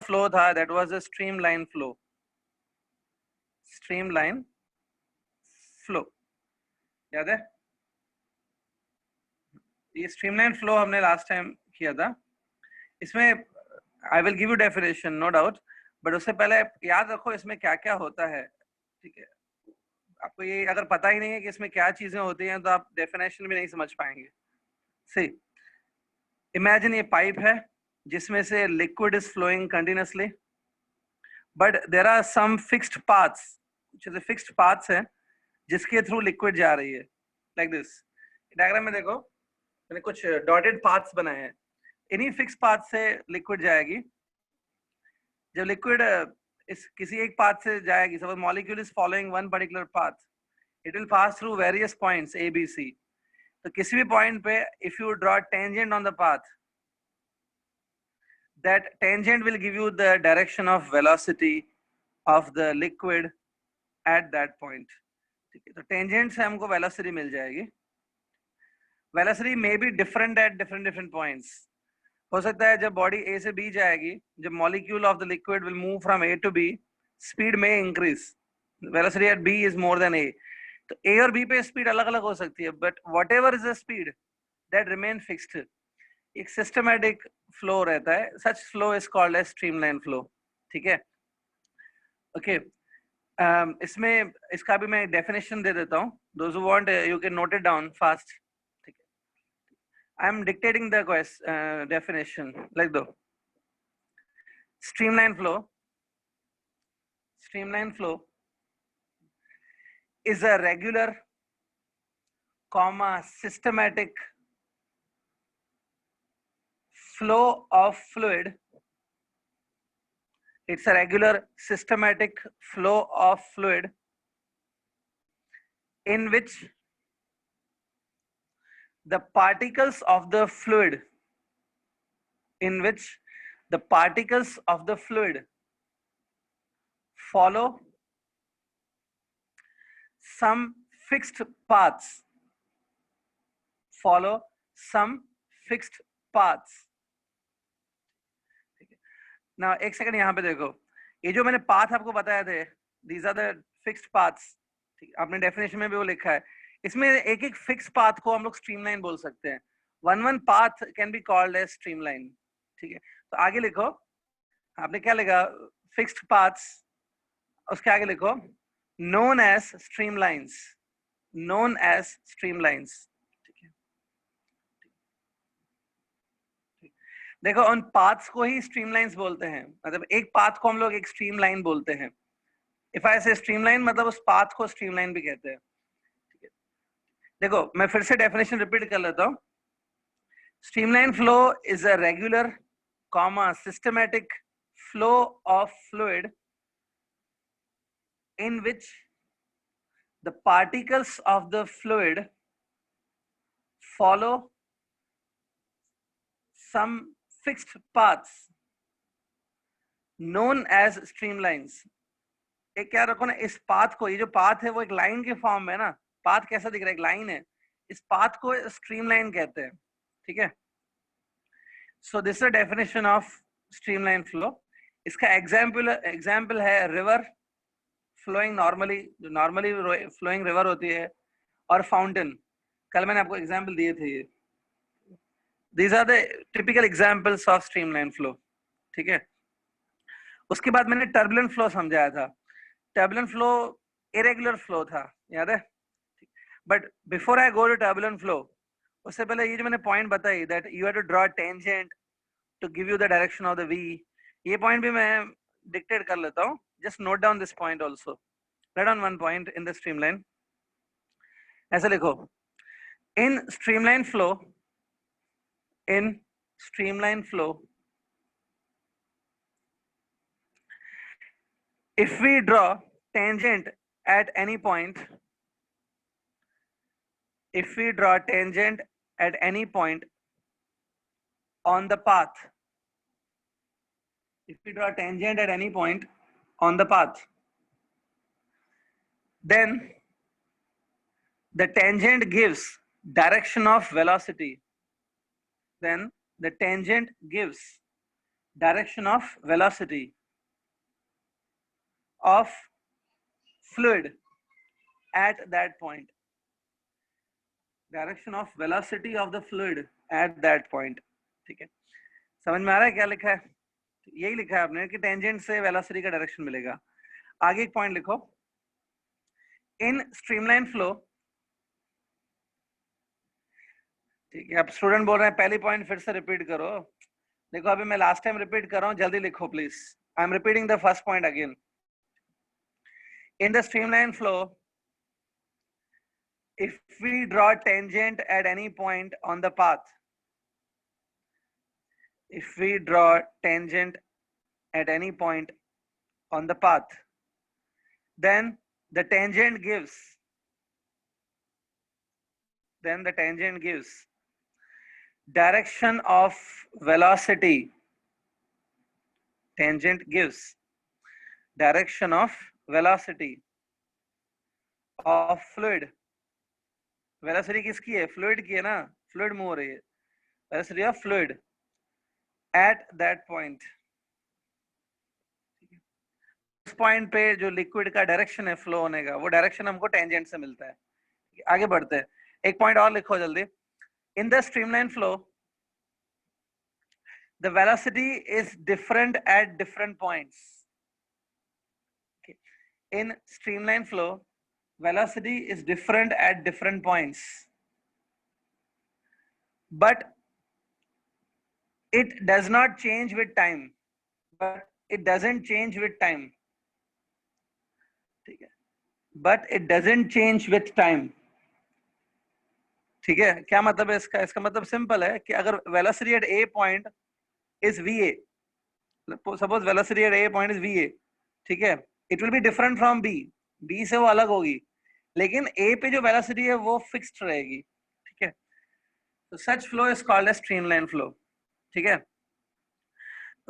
Flow था, that was a streamline flow, streamline flow, याद है? ये स्ट्रीमलाइन फ्लो हमने लास्ट टाइम किया था। इसमें I will give you definition, no doubt, but उससे पहले याद रखो इसमें क्या क्या होता है, ठीक है? आपको ये अगर पता ही नहीं है कि इसमें क्या चीजें होती हैं तो आप डेफिनेशन भी नहीं समझ पाएंगे। सी, इमेजिन ये पाइप है जिसमें से liquid is flowing continuously, but there are some fixed paths, कुछ ऐसे फिक्स्ड पाथ्स हैं जिसके थ्रू लिक्विड जा रही है, लाइक दिस। डायग्राम में देखो, मैंने कुछ डॉटेड पाथ्स बनाए हैं, इन्हीं फिक्स पाथ से लिक्विड जाएगी। जब लिक्विड इस किसी एक पाथ से जाएगी, suppose molecule is following one particular path, it will pass through various points A B C. तो किसी भी पॉइंट पे if you draw tangent on the path, that tangent will give you the direction of velocity of the liquid at that point, ठीक है? तो tangent से हमको velocity मिल जाएगी। Velocity may be different at different points. हो सकता है जब बॉडी ए से बी जाएगी, जब molecule of the liquid will move from A to B, speed में increase, velocity at B is more than A, तो ए और बी पे स्पीड अलग अलग हो सकती है, but whatever is the speed that remain fixed. एक सिस्टमैटिक फ्लो रहता है, such flow is called as streamline flow, ठीक है? ओके, इसमें इसका भी मैं डेफिनेशन दे देता हूँ, those who want you can note it down fast, ठीक है? I am dictating the definition, लिख दो। Streamline flow is a regular, systematic flow of fluid. It's a regular systematic flow of fluid in which the particles of the fluid follow some fixed paths, Now एक second यहाँ पे देखो, ये जो मैंने path आपको बताया थे, these are the fixed paths, ठीक है? आपने डेफिनेशन में भी वो लिखा है। इसमें एक एक फिक्स पाथ को हम लोग स्ट्रीमलाइन बोल सकते हैं। One path can be called as streamline, ठीक है? तो आगे लिखो, आपने क्या लिखा? फिक्स्ड पाथ्स, उसके आगे लिखो known as streamlines, ठीक है? देखो, उन पाथ्स को ही स्ट्रीमलाइंस बोलते हैं, मतलब एक पाथ को हम लोग एक स्ट्रीमलाइन बोलते हैं। इफ आई से स्ट्रीमलाइन, मतलब उस पाथ को स्ट्रीमलाइन भी कहते हैं, ठीक है? देखो, मैं फिर से डेफिनेशन रिपीट कर लेता हूँ। Streamline flow is a regular, systematic flow of fluid in which the particles of the fluid follow some fixed paths known as streamlines. एक क्या रखो ना, इस पाथ को, ये जो पाथ है वो एक लाइन के फॉर्म में है ना, पाथ कैसा दिख रहा है? एक लाइन है, इस पाथ को स्ट्रीमलाइन कहते हैं, ठीक है? So this is definition of streamline flow. इसका एग्जाम्पल है रिवर फ्लोइंग नॉर्मली, जो नॉर्मली फ्लोइंग रिवर होती है, और फाउंटेन। कल मैंने आपको एग्जाम्पल दिए थे ये। These are the typical examples of streamline flow, ठीक है? उसके बाद मैंने टर्बुलेंट फ्लो समझाया था। टर्बुलेंट फ्लो इरेगुलर फ्लो था, याद है? But before I go to turbulent flow, उससे पहले ये जो मैंने पॉइंट बताई, that you have to draw tangent to give you the direction of the V, ये पॉइंट भी मैं डिक्टेट कर लेता हूँ। Just note down this point also, right on one point in the streamline. ऐसे लिखो, in streamline flow, if we draw tangent at any point, on the path, then the tangent gives direction of velocity, direction of velocity of fluid at that point, direction of velocity of the fluid at that point. ठीक है, समझ में आ रहा है क्या लिखा है? यही लिखा है आपने कि टेंजेंट से वेलोसिटी का डायरेक्शन मिलेगा। आगे एक पॉइंट लिखो, इन स्ट्रीमलाइन फ्लो। ठीक है, अब स्टूडेंट बोल रहे हैं पहली पॉइंट फिर से रिपीट करो। देखो अभी मैं लास्ट टाइम रिपीट कर रहा हूँ, जल्दी लिखो please. I am repeating the first point again. In the streamline flow, if we draw tangent at any point on the path, if we draw tangent at any point on the path, then the tangent gives, direction of velocity. Tangent gives direction of velocity of fluid. Velocity किसकी है? Fluid की है ना, fluid move हो रही है, velocity of fluid at that point. उस point पे जो लिक्विड का डायरेक्शन है फ्लो होने का, वो डायरेक्शन हमको टेंजेंट से मिलता है। आगे बढ़ते हैं, एक पॉइंट और लिखो जल्दी। इन the streamline flow the velocity is different at different points. In streamline flow velocity is different at different points, but it does not change with time, but it doesn't change with time। ठीक है, but it doesn't change with time। ठीक है, क्या मतलब है इसका? इसका मतलब सिंपल है कि अगर velocity at A point is va, suppose velocity at A point is va, ठीक है, it will be different from b से वो अलग होगी, लेकिन ए पे जो वेलोसिटी है वो फिक्स्ड रहेगी। ठीक है, तो such flow is called as streamline flow. ठीक है,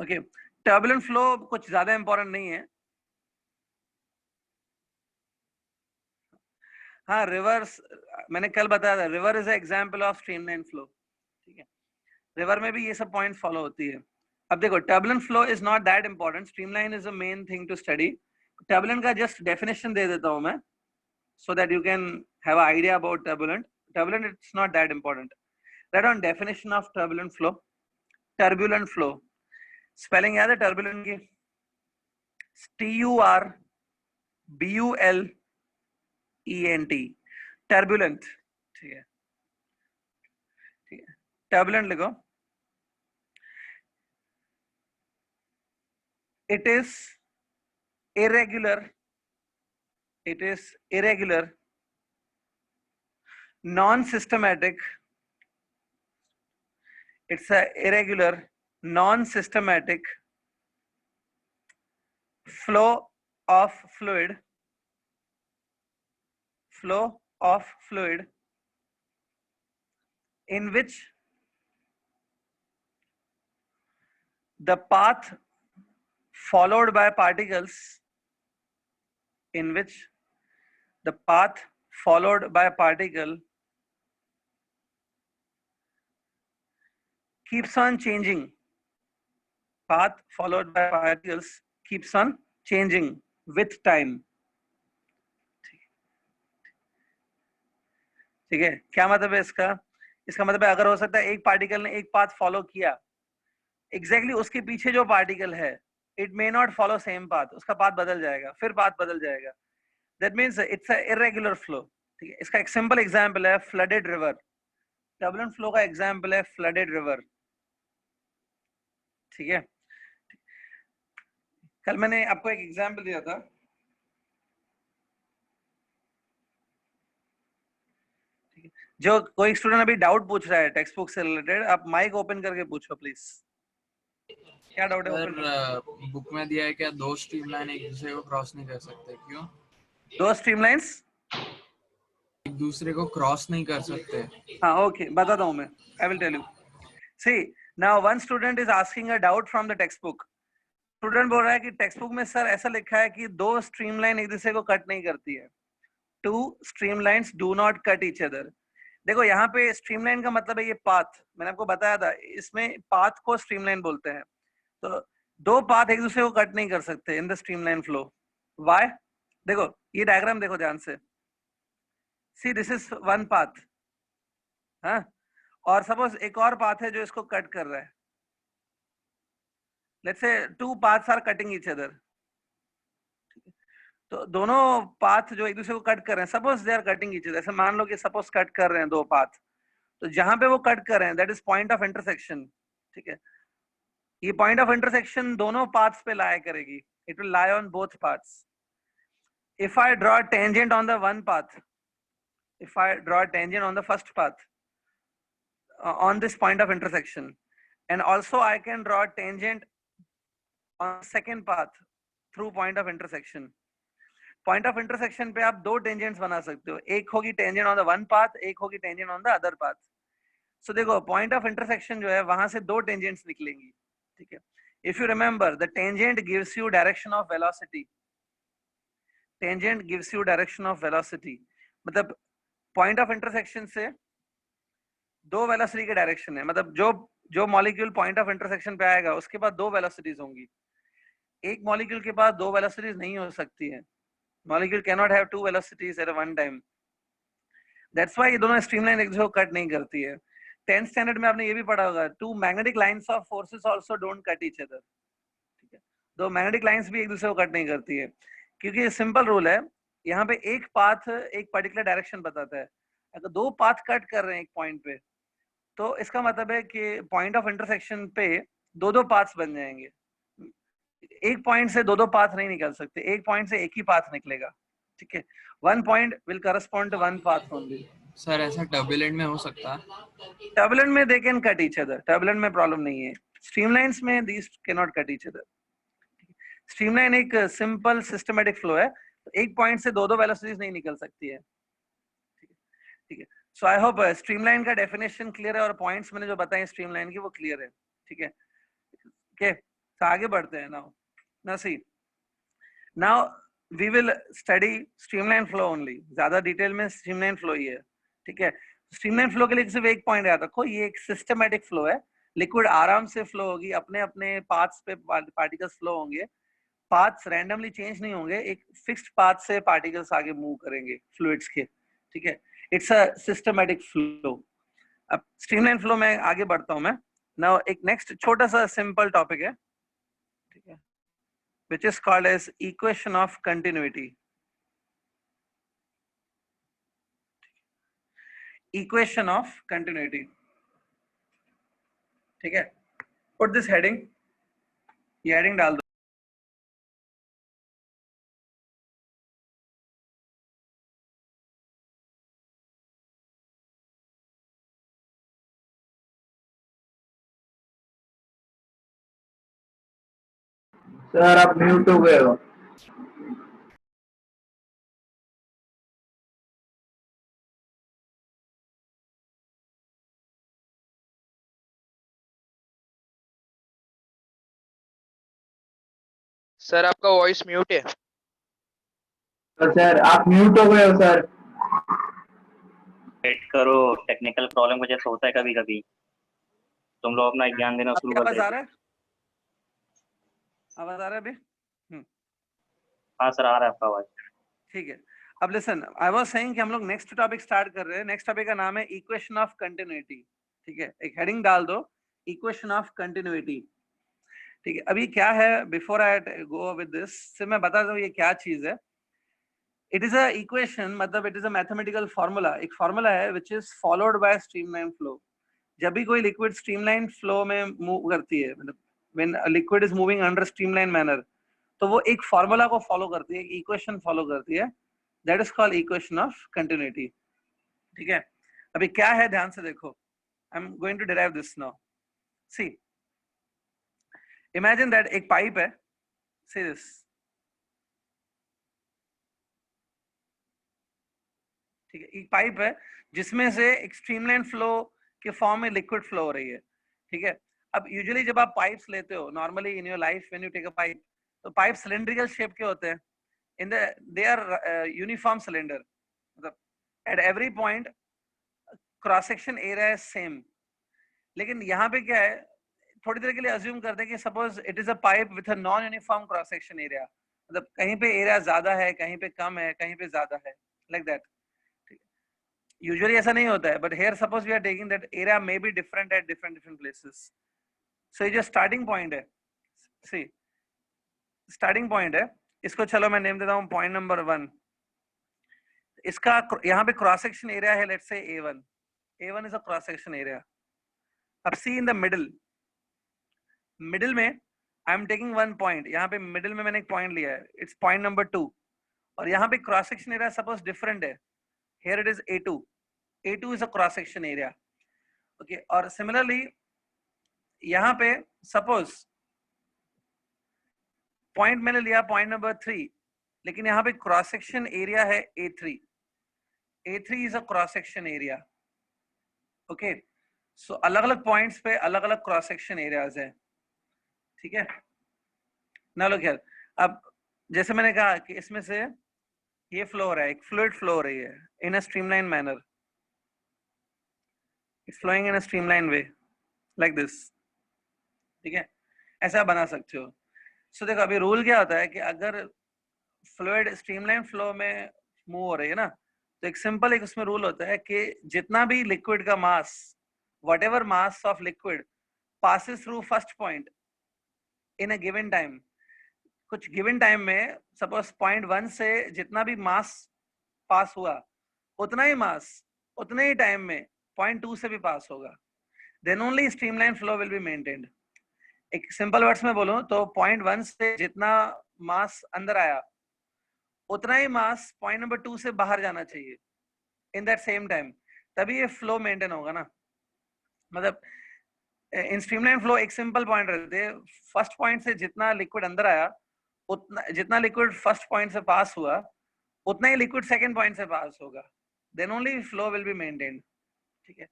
ओके। टर्बुलेंट फ्लो कुछ ज्यादा इंपॉर्टेंट नहीं है। हाँ, रिवर्स मैंने कल बताया था, river is example of streamline flow. ठीक है, रिवर में भी ये सब पॉइंट्स फॉलो होती है। अब देखो, turbulent flow is not that important, streamline is a main thing to study. Turbulent का जस्ट डेफिनेशन दे देता हूं मैं, so that you can have an idea about turbulent. Turbulent, it's not that important. Write on definition of turbulent flow. Turbulent flow. Spelling याद है turbulent की? TURBULENT. Turbulent. ठीक है, ठीक है। Turbulent लिखो। It is irregular. It is irregular, non-systematic. It's a irregular, non-systematic flow of fluid, in which the path followed by particles, in which the path followed by a particle keeps on changing. Path followed by particles keeps on changing with time। ठीक है, क्या मतलब है इसका? इसका मतलब है अगर हो सकता है एक पार्टिकल ने एक पाथ फॉलो किया, एग्जैक्टली उसके पीछे जो पार्टिकल है, it may not follow same path, उसका पाथ बदल जाएगा, फिर पाथ बदल जाएगा। That means it's a irregular flow. ठीक है, इसका एक सिंपल एग्जांपल है फ्लडेड रिवर। टर्बुलेंट फ्लो का एग्जांपल है फ्लडेड रिवर। ठीक है, कल मैंने आपको एक एग्जांपल दिया था। जो कोई स्टूडेंट अभी डाउट पूछ रहा है टेक्स्ट बुक से रिलेटेड, आप माइक ओपन करके पूछो प्लीज। क्या डाउट है? सर, बुक में दिया है क्या दो स्ट्रीमलाइन एक दूसरे को क्रॉस नहीं कर सकते? क्यों? दो स्ट्रीमलाइंस एक दूसरे को क्रॉस नहीं कर सकते। हाँ, ओके, बताता हूँ मैं। I will tell you. See, now one student is asking a doubt from the text book. Student बोल रहा है कि टेक्स्ट बुक में सर ऐसा लिखा है कि दो स्ट्रीमलाइन एक दूसरे को कट नहीं करती है। Two streamlines do not cut each other. देखो यहाँ पे स्ट्रीमलाइन का मतलब है ये पाथ, मैंने आपको बताया था, इसमें पाथ को स्ट्रीमलाइन बोलते हैं। तो दो पाथ एक दूसरे को कट नहीं कर सकते इन द स्ट्रीमलाइन फ्लो। व्हाई? देखो ये डायग्राम देखो ध्यान से, see this is one path, हाँ, और सपोज एक और पाथ है जो इसको कट कर रहा है। Let's say two paths are cutting each other, तो दोनों पाथ जो एक दूसरे को कट कर रहे हैं, suppose they are cutting each other, ऐसे मान लो कि सपोज कट कर रहे हैं दो पाथ, तो जहां पे वो कट कर रहे हैं that is point of intersection, ठीक है। ये पॉइंट ऑफ इंटरसेक्शन दोनों पाथ्स पे लाया करेगी, it will lie on both paths. If I draw tangent on the one path, if I draw a tangent on the first path on this point of intersection, and also I can draw a tangent on second path through point of intersection. Point of intersection पे आप दो tangents बना सकते हो, एक होगी tangent on the one path, एक होगी tangent on the other path. So देखो point of intersection जो है वहां से दो tangents निकलेंगी, ठीक है। If you remember, the tangent gives you direction of velocity. Tangent gives you direction of velocity. मतलब पॉइंट ऑफ इंटरसेक्शन से दो वेलोसिटी के डायरेक्शन है, मतलब जो मॉलिक्यूल पॉइंट ऑफ इंटरसेक्शन पे आएगा उसके पास दो वेलोसिटीज होंगी। एक मॉलिक्यूल के पास दो वेलोसिटीज नहीं हो सकती है, molecule can not have two velocities at one time. That's why ये दोनों स्ट्रीमलाइन एक दूसरे को कट नहीं करती है। 10th स्टैंडर्ड में आपने ये भी पढ़ा होगा, two magnetic lines of forces also don't cut each other, ठीक है। दो मैग्नेटिक लाइंस भी एक दूसरे को कट नहीं करती है, क्योंकि ये सिंपल रूल है। यहाँ पे एक पाथ एक पर्टिकुलर डायरेक्शन बताता है, अगर दो पाथ कट कर रहे हैं एक पॉइंट पे, तो इसका मतलब है कि पॉइंट ऑफ इंटरसेक्शन पे दो दो पाथ्स बन जाएंगे। एक पॉइंट से दो दो पाथ नहीं निकल सकते, एक पॉइंट से एक ही पाथ निकलेगा, ठीक है। One point will correspond to one path only. Sir ऐसा टर्बुलेंट में हो सकता है? टर्बुलेंट में they can cut each other, turbulent में प्रॉब्लम नहीं है। स्ट्रीमलाइंस में these can not cut each other. Streamline एक सिंपल सिस्टमेटिक फ्लो है, तो एक पॉइंट से दो दो वेलोसिटीज नहीं निकल सकती है, ठीक है। सो आई होप स्ट्रीमलाइन का डेफिनेशन क्लियर है और पॉइंट्स मैंने जो बताए स्ट्रीमलाइन की वो क्लियर है, ठीक है। ओके, तो आगे बढ़ते हैं। Now see, now we will study streamline flow only, ज्यादा डिटेल में स्ट्रीमलाइन फ्लो ही है, ठीक है। स्ट्रीमलाइन फ्लो के लिए सिर्फ एक पॉइंट याद रखो, ये एक सिस्टमेटिक फ्लो है। लिक्विड आराम से फ्लो होगी, अपने अपने पाथ्स पे पार्टिकल्स फ्लो होंगे, पाथ्स रैंडमली चेंज नहीं होंगे, एक फिक्स्ड पाथ से पार्टिकल्स आगे मूव करेंगे फ्लूइड्स के, ठीक है। It's a systematic flow. अब स्ट्रीमलाइन फ्लो में आगे बढ़ता हूं मैं। नाउ एक नेक्स्ट छोटा सा सिंपल टॉपिक है, ठीक है, which is called as equation of continuity. Equation of continuity, ठीक है। Put this heading, ये हेडिंग डाल दो। सर आप म्यूट हो गए हो। सर आपका वॉइस म्यूट है। तो सर आप म्यूट हो गए हो सर। वेट करो, टेक्निकल प्रॉब्लम वजह से होता है कभी कभी। तुम लोग अपना ज्ञान देना शुरू कर आवाज आ देते। रहा है? आवाज आ रहा है अभी? हाँ सर, आ रहा है आपका आवाज। ठीक है। अब लिसन, आई वाज सेइंग कि हम लोग नेक्स्ट टॉपिक स्टार्ट कर रहे हैं। नेक्स्ट टॉपिक का नाम है इक्वेशन ऑफ कंटिन्यूटी, ठीक है। एक हेडिंग डाल दो, इक्वेशन ऑफ कंटिन्यूटी, ठीक है। अभी क्या है, before I go with this, से मैं बता दूं ये क्या चीज है। इट इज अ इक्वेशन, मतलब it is a mathematical formula, एक फॉर्मूला है which is followed by streamline flow. जब भी कोई लिक्विड स्ट्रीमलाइन फ्लो में मूव करती है, मतलब when a liquid is moving under streamline manner, तो वो एक फॉर्मूला को फॉलो करती है, एक इक्वेशन फॉलो करती है, that is called equation of continuity, ठीक है। अभी क्या है ध्यान से देखो, I am going to derive this now. See, imagine that एक पाइप है, सी दिस, ठीक है। एक पाइप है जिसमें से एक स्ट्रीमलाइन फ्लो के फॉर्म में लिक्विड फ्लो हो रही है, ठीक है। अब यूजुअली जब आप पाइप्स लेते हो, normally in your life when you take a pipe, तो पाइप सिलेंड्रिकल शेप के होते हैं, in the they are uniform cylinder, मतलब at every point cross section area is same. लेकिन यहाँ पे क्या है, थोड़ी देर के लिए अज्यूम करते हैं कि suppose it is a pipe with a non uniform cross section area, मतलब कहीं पे एरिया ज्यादा है, कहीं पे कम है, कहीं पे ज्यादा है, लाइक दैट। यूजुअली ऐसा नहीं होता है, but here suppose we are taking that area may be different at different different places. So ये जो स्टार्टिंग पॉइंट है, सी स्टार्टिंग पॉइंट है, इसको चलो मैं नेम देता हूँ पॉइंट नंबर 1। इसका यहाँ पे क्रॉस सेक्शन एरिया है, लेट्स से A1। A1 is a cross section area. अब सी इन द मिडिल में I am taking one point, यहाँ पे मिडिल में मैंने एक पॉइंट लिया है, इट्स पॉइंट नंबर 2। और यहाँ पे cross section area suppose different है, here it is A2। A2 is a cross section area, okay. और सिमिलरली यहाँ पे सपोज पॉइंट मैंने लिया पॉइंट नंबर 3, लेकिन यहाँ पे क्रॉस सेक्शन एरिया है A3। A3 is a cross section area, okay. So अलग अलग पॉइंट्स पे अलग अलग क्रॉस सेक्शन एरियाज है, ठीक है ना। लो खैर, अब जैसे मैंने कहा कि इसमें से ये फ्लो हो रहा है, एक फ्लूइड फ्लो हो रही है in a streamline manner, it's flowing in a streamline way like this, ठीक है, ऐसा बना सकते हो। सो देखो अभी रूल क्या होता है कि अगर फ्लूइड स्ट्रीमलाइन फ्लो में मूव हो रही है ना, तो एक सिंपल एक उसमें रूल होता है कि जितना भी लिक्विड का mass, whatever mass of liquid passes through first point in a given time, कुछ गिवन टाइम में सपोज पॉइंट 1 से जितना भी मास पास हुआ, उतना ही मास उतने ही टाइम में पॉइंट 2 से भी पास होगा, then only streamline flow will be maintained. एक सिंपल वर्ड्स में बोलूं तो पॉइंट 1 से जितना मास अंदर आया, उतना ही मास पॉइंट नंबर 2 से बाहर जाना चाहिए इन दैट सेम टाइम, तभी ये फ्लो मेंटेन होगा ना। मतलब इन स्ट्रीमलाइन फ्लो एक सिंपल पॉइंट रहते हैं, फर्स्ट पॉइंट से जितना लिक्विड अंदर आया, उतना जितना लिक्विड फर्स्ट पॉइंट से पास हुआ, उतना ही लिक्विड सेकंड पॉइंट से पास होगा, then only flow will be maintained, ठीक है।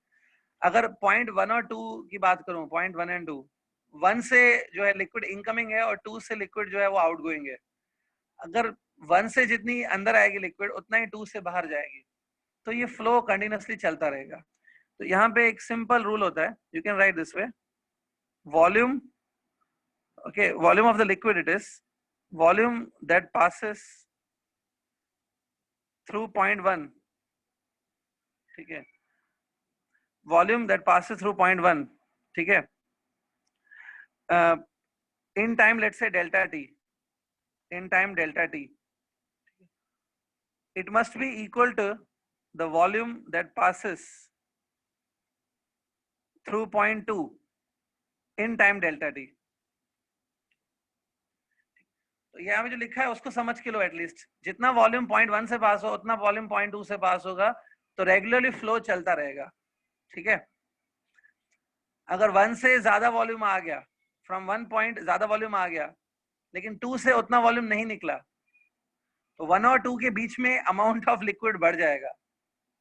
अगर पॉइंट 1 और 2 की बात करूं, पॉइंट 1 एंड 2, 1 से जो है लिक्विड इनकमिंग है और 2 से लिक्विड जो है वो आउटगोइंग है। अगर 1 से जितनी अंदर आएगी लिक्विड, उतना ही 2 से बाहर जाएगी, तो ये फ्लो कंटिन्यूअसली चलता रहेगा। तो यहाँ पे एक सिंपल रूल होता है, you can write this way, volume, okay, volume of the liquid, it is volume that passes through point 1, ठीक है, volume that passes through point 1, ठीक है, in time let's say delta t, in time delta t, it must be equal to the volume that passes through point 2 in time delta t। तो यहाँ पे जो लिखा है उसको समझ के लो, एटलीस्ट जितना वॉल्यूम पॉइंट 1 से पास हो उतना वॉल्यूम पॉइंट 2 से पास होगा, तो रेगुलरली फ्लो चलता रहेगा, ठीक है। अगर 1 से ज्यादा वॉल्यूम आ गया, फ्रॉम 1 पॉइंट ज्यादा वॉल्यूम आ गया, लेकिन 2 से उतना वॉल्यूम नहीं निकला, तो 1 और 2 के बीच में अमाउंट ऑफ लिक्विड बढ़ जाएगा,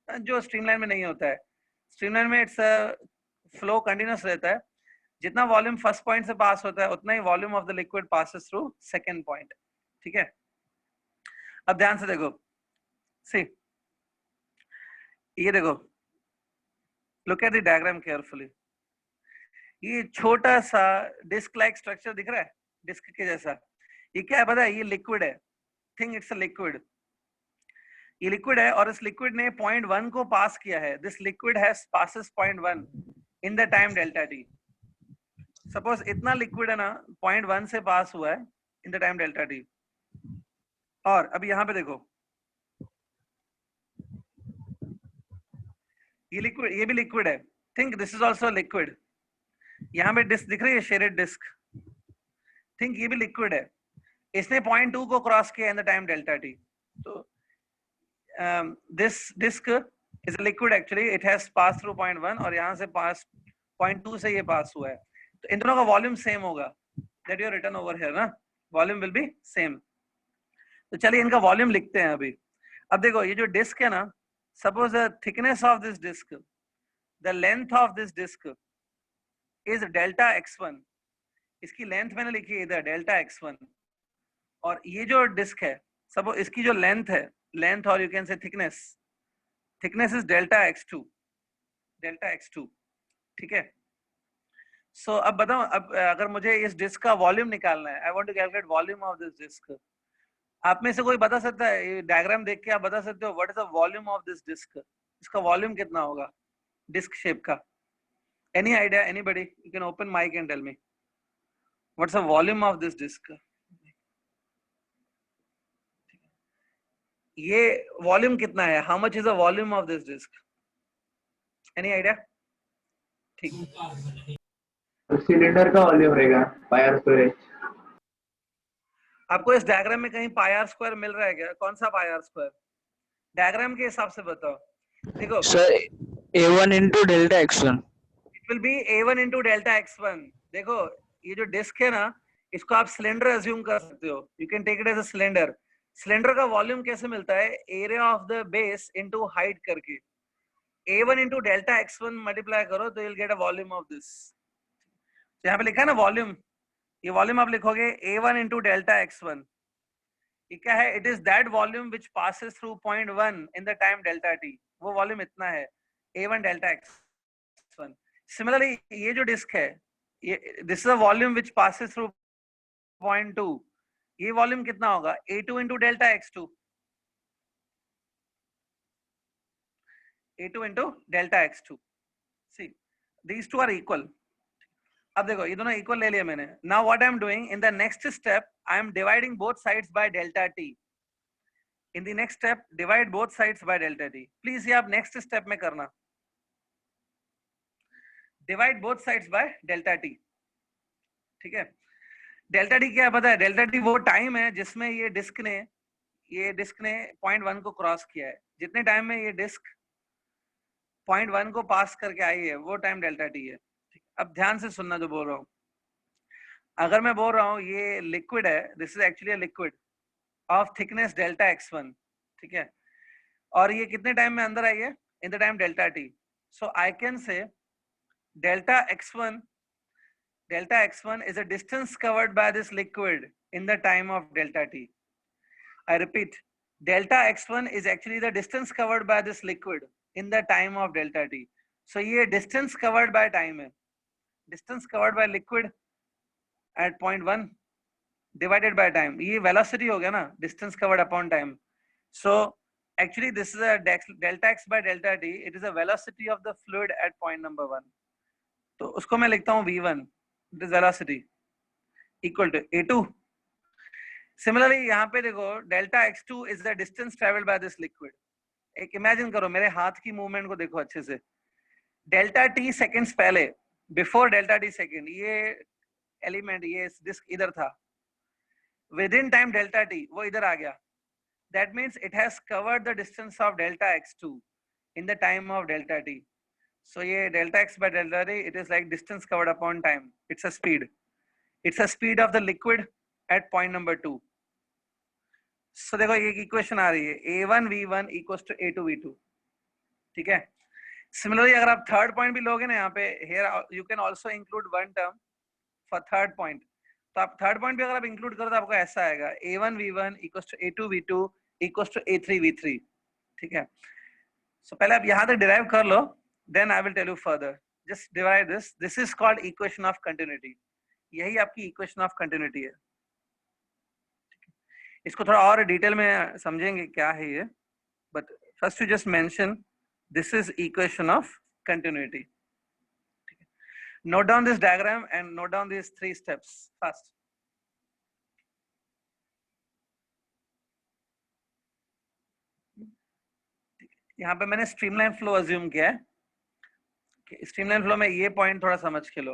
जो स्ट्रीमलाइन में नहीं होता है। स्ट्रीमलाइन में इट्स फ्लो कंटिन्यूअस रहता है, जितना वॉल्यूम फर्स्ट पॉइंट से पास होता है, उतना ही volume of the liquid passes through second point, ठीक है। अब ध्यान से देखो, सी ये देखो, look at the diagram carefully. ये छोटा सा डिस्क लाइक स्ट्रक्चर दिख रहा है, डिस्क के जैसा, ये क्या है पता है? ये लिक्विड है, थिंक इट्स अ लिक्विड। ये लिक्विड है और इस लिक्विड ने पॉइंट 1 को पास किया है, this liquid has passes point 1 in the time delta T. Suppose इतना लिक्विड है ना, पॉइंट 1 से पास हुआ है इन द टाइम डेल्टा टी। और अभी यहाँ पे देखो, ये लिक्विड, ये भी लिक्विड है, think this is also liquid. यहाँ पे डिस्क दिख रही है, शेडेड डिस्क, थिंक ये भी लिक्विड है, इसने पॉइंट 2 को क्रॉस किया in the time delta T. तो this disc is liquid actually, it has pass through point 1 और यहाँ से पास पॉइंट 2 से ये पास हुआ है, तो इन दोनों का वॉल्यूम सेम होगा, that you written over here ना, वॉल्यूम विल बी सेम। तो चलिए इनका वॉल्यूम लिखते हैं अभी। अब देखो ये जो डिस्क है ना, suppose the thickness of this disc, the length of this disc is delta x1, इसकी लेंथ मैंने लिखी है इधर डेल्टा x1, और ये जो डिस्क है सपोज इसकी जो लेंथ है, लेंथ और you can say thickness, thickness is delta x2, delta x2, ठीक है। सो अब बताओ, अब अगर मुझे इस डिस्क का वॉल्यूम निकालना है, I want to calculate volume of this disc, आप में से कोई बता सकता है, ये डायग्राम देख के आप बता सकते हो what is the volume of this disc, इसका वॉल्यूम कितना होगा डिस्क शेप का? Any idea, anybody? You can open mic and tell me what's the volume of this disc. ये वॉल्यूम कितना है? How much is the volume of this disc? Any idea? ठीक, cylinder का volume रहेगा pi r square. आपको इस diagram में कहीं पाई आर स्क्वायर मिल रहा है क्या? कौन सा पाई आर स्क्वायर? डायग्राम के हिसाब से बताओ। देखो sir A1 into delta x1। It will B A1 into delta x1। देखो ये जो डिस्क है ना, इसको आप सिलेंडर अज्यूम कर सकते हो, you can take it as a cylinder. Cylinder का वॉल्यूम कैसे मिलता है? Area of the base into height करके, A1 into delta x1 multiply करो तो you will get a volume of this. तो यहाँ पे लिखा है ना वॉल्यूम, ये वॉल्यूम आप लिखोगे A1 into डेल्टा x1। ये क्या है? It is that volume which passes through point 1 in the time delta t। वो वॉल्यूम इतना है, A1 डेल्टा x1। सिमिलरली ये जो डिस्क है, ये this is a volume which passes through point 2, ये वॉल्यूम कितना होगा? A2 into delta x2, A2 into delta x2। See these two are equal. अब देखो ये दोनों इक्वल ले लिया मैंने। Now what I am doing in the next step, I am dividing both sides by delta t। In the next step divide both sides by delta t। Please ये आप next step में करना, divide both sides by delta t। ठीक है, delta t क्या है पता है? डेल्टा t वो टाइम है जिसमें ये डिस्क ने पॉइंट 1 को क्रॉस किया है। जितने टाइम में ये डिस्क पॉइंट 1 को पास करके आई है वो टाइम डेल्टा t है। अब ध्यान से सुनना जो बोल रहा हूँ। अगर मैं बोल रहा हूँ ये लिक्विड है, this is actually a liquid of thickness delta x1, ठीक है, और ये कितने टाइम में अंदर आई है? इन the time delta t। So I can से delta x1 is a distance covered by this liquid in the time of delta t। I repeat, delta x1 is actually the distance covered by this liquid in the time of delta t। So ये distance covered by time है, distance covered by liquid at point 1 divided by time। ये velocity हो गया ना, distance covered upon time। So actually this is a delta x by delta t, it is a velocity of the fluid at point number 1। तो उसको मैं लिखता हूँ v1, this velocity equal to A2। Similarly यहाँ पे देखो delta x2 is the distance traveled by this liquid। एक imagine करो, मेरे हाथ की मूवमेंट को देखो अच्छे से। डेल्टा t सेकेंड्स पहले, बिफोर डेल्टा t सेकेंड, ये एलिमेंट, ये डिस्क इधर था, with in time delta t वो इधर आ गया। That means it has covered the distance of delta x2 in the time of delta t। So ये delta x by delta t, it is like distance covered upon time। It's a speed। It's a speed of the liquid at point number 2। So देखो ये equation आ रही है A1 V1 equals to A2 V2। ठीक है, similarly अगर आप third point भी लोगे ना यहाँ पे, here you can also include one term for third point। तो आप थर्ड पॉइंट भी अगर आप इंक्लूड करो तो आपको ऐसा आएगा A1 V1 equals to A2 V2 equals to A3 V3। ठीक है, so पहले आप यहाँ तक डिराइव कर लो, then I will tell you further। Just divide this। This is called equation of continuity। यही आपकी equation of continuity है। इसको थोड़ा और डिटेल में समझेंगे क्या है ये, but first you just mention this is equation of continuity। Note down this diagram and note down these 3 steps first। यहाँ पे मैंने स्ट्रीमलाइन फ्लो अज्यूम किया है। स्ट्रीमलाइन फ्लो में ये पॉइंट थोड़ा समझ के लो,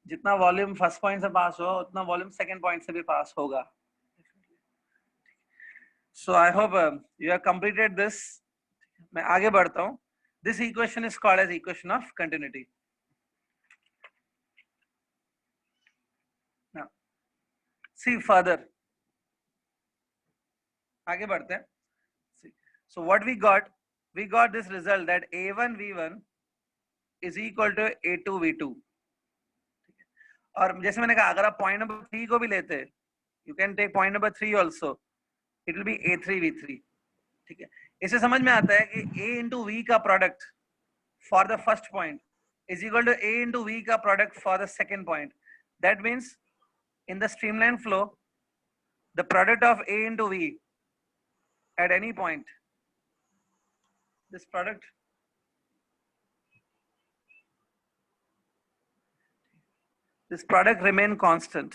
जितना वॉल्यूम फर्स्ट पॉइंट से पास हो उतना वॉल्यूम सेकंड पॉइंट से भी पास होगा। So I hope you have completed this. मैं आगे बढ़ता हूँ। This equation is called as equation of continuity. See further, आगे बढ़ते हैं। So what we got this result that A1 V1 is equal to A2 V2। और जैसे मैंने कहा, अगर आप पॉइंट नंबर 3 को भी लेते हैं, you can take point number 3 also, it will be A3 V3। ठीक है, इससे समझ में आता है कि A into V का product for the first point is equal to A into V का product for the second point. That means in the streamline flow, the product of A into V at any point, this product remain constant.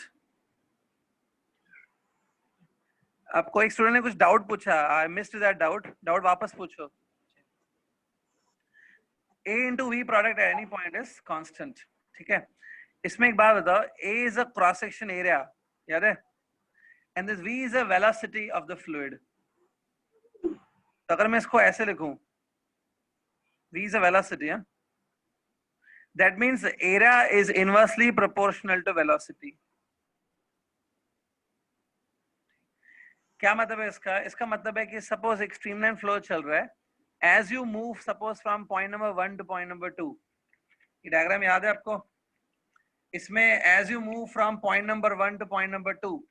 आपको एक student ने कुछ doubt पूछा, I missed that doubt. Doubt वापस पूछो. A into V product at any point is constant. ठीक है. इसमें एक बात बताओ, A is a cross section area, याद है? And this V is a velocity of the fluid. तो अगर मैं इसको ऐसे लिखूं, V is a velocity, yeah? That means the area is inversely proportional to velocity. क्या मतलब है इसका? इसका मतलब है कि suppose एक streamline flow चल रहा है, as you move suppose from point number 1 to point number 2. ये diagram याद है आपको? इसमें as you move from point number 1 to point number 2.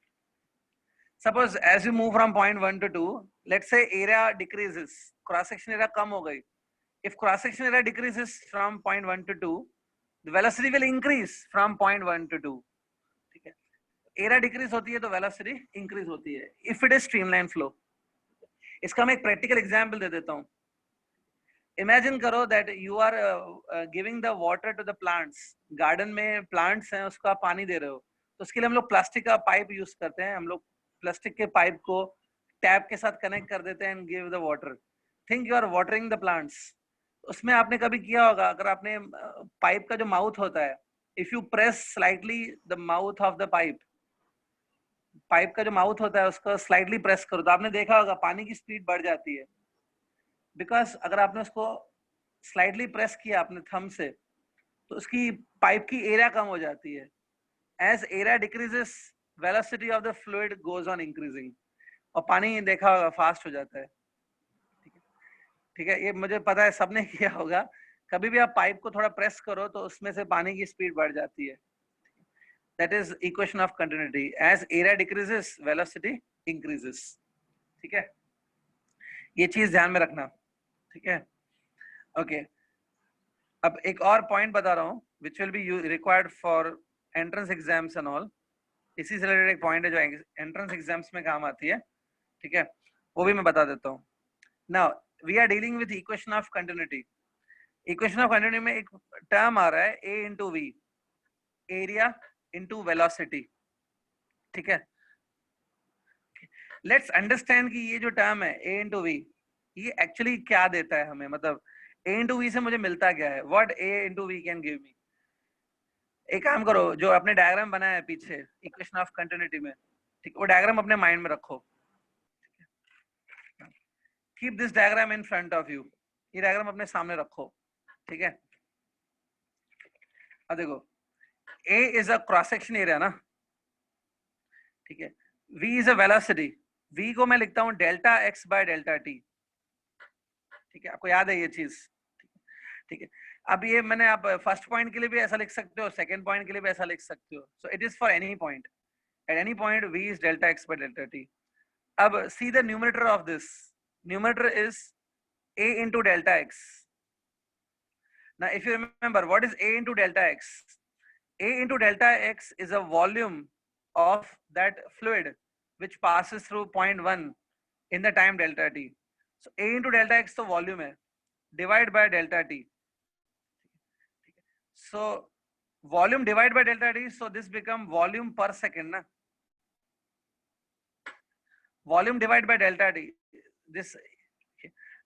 Suppose as you move from point 1 to 2, let's say area decreases, cross section area कम हो गई. If cross section area decreases from point 1 to 2, the velocity will increase from point 1 to 2. ठीक है? Area decrease होती है तो velocity increase होती है. If it is streamline flow. इसका मैं एक practical example दे देता हूँ. Imagine करो that you are giving the water to the plants. Garden में plants हैं, उसका पानी दे रहे हो. तो उसके लिए हम लोग प्लास्टिक का पाइप यूज करते हैं. हम लोग प्लास्टिक के पाइप को टैप के साथ कनेक्ट कर देते हैं and give the water. Think you are watering the plants. उसमें आपने कभी किया होगा, अगर आपने पाइप का जो माउथ होता है, if you press slightly the mouth of the pipe, pipe का जो माउथ होता है उसको स्लाइटली प्रेस करो तो आपने देखा होगा पानी की स्पीड बढ़ जाती है. बिकॉज अगर आपने उसको स्लाइटली प्रेस किया अपने थंब से तो उसकी पाइप की एरिया कम हो जाती है. As area decreases velocity of the fluid goes on increasing, और पानी देखा होगा फास्ट हो जाता है. ठीक है, ये मुझे पता है सबने किया होगा. कभी भी आप पाइप को थोड़ा प्रेस करो तो उसमें से पानी की स्पीड बढ़ जाती है. That is equation of continuity. As area decreases velocity increases. ठीक है, ये चीज ध्यान में रखना. ठीक है, ओके. अब एक और पॉइंट बता रहा हूँ which will be required for entrance exams and all. इसी से रिलेटेड एक पॉइंट है जो एंट्रेंस एग्जाम्स में काम आती है. ठीक है, वो भी मैं बता देता हूँ. Now we are dealing with equation of continuity. Equation of continuity में एक टर्म आ रहा है A into V, area into velocity. ठीक है, let's understand कि ये जो टर्म है A into V, ये actually क्या देता है हमें. मतलब A into V से मुझे मिलता क्या है? What A into V can give me? एक काम करो, जो अपने डायग्राम बनाया है पीछे इक्वेशन ऑफ कंटिन्यूटी में, ठीक, वो डायग्राम अपने माइंड में रखो. Keep this diagram in front of you. ये डायग्राम अपने सामने रखो. ठीक है, अब देखो A is a cross section area ना. ठीक है, V is a velocity. V को मैं लिखता हूँ delta x by delta t. ठीक है, आपको याद है ये चीज. ठीक है, अब ये मैंने आप फर्स्ट पॉइंट के लिए भी ऐसा लिख सकते हो, सेकंड पॉइंट के लिए भी ऐसा लिख सकते हो. So it is for any point. At any point V is delta x by delta t. अब see the numerator of this. Numerator is A into delta x. Now if you remember, what is A into delta x? A into delta x is a volume of that fluid which passes through point 1 in the time delta t. So A into delta x तो volume है, divide by delta t. So volume divided by delta t, so this become volume per second ना. Volume divided by delta t. This,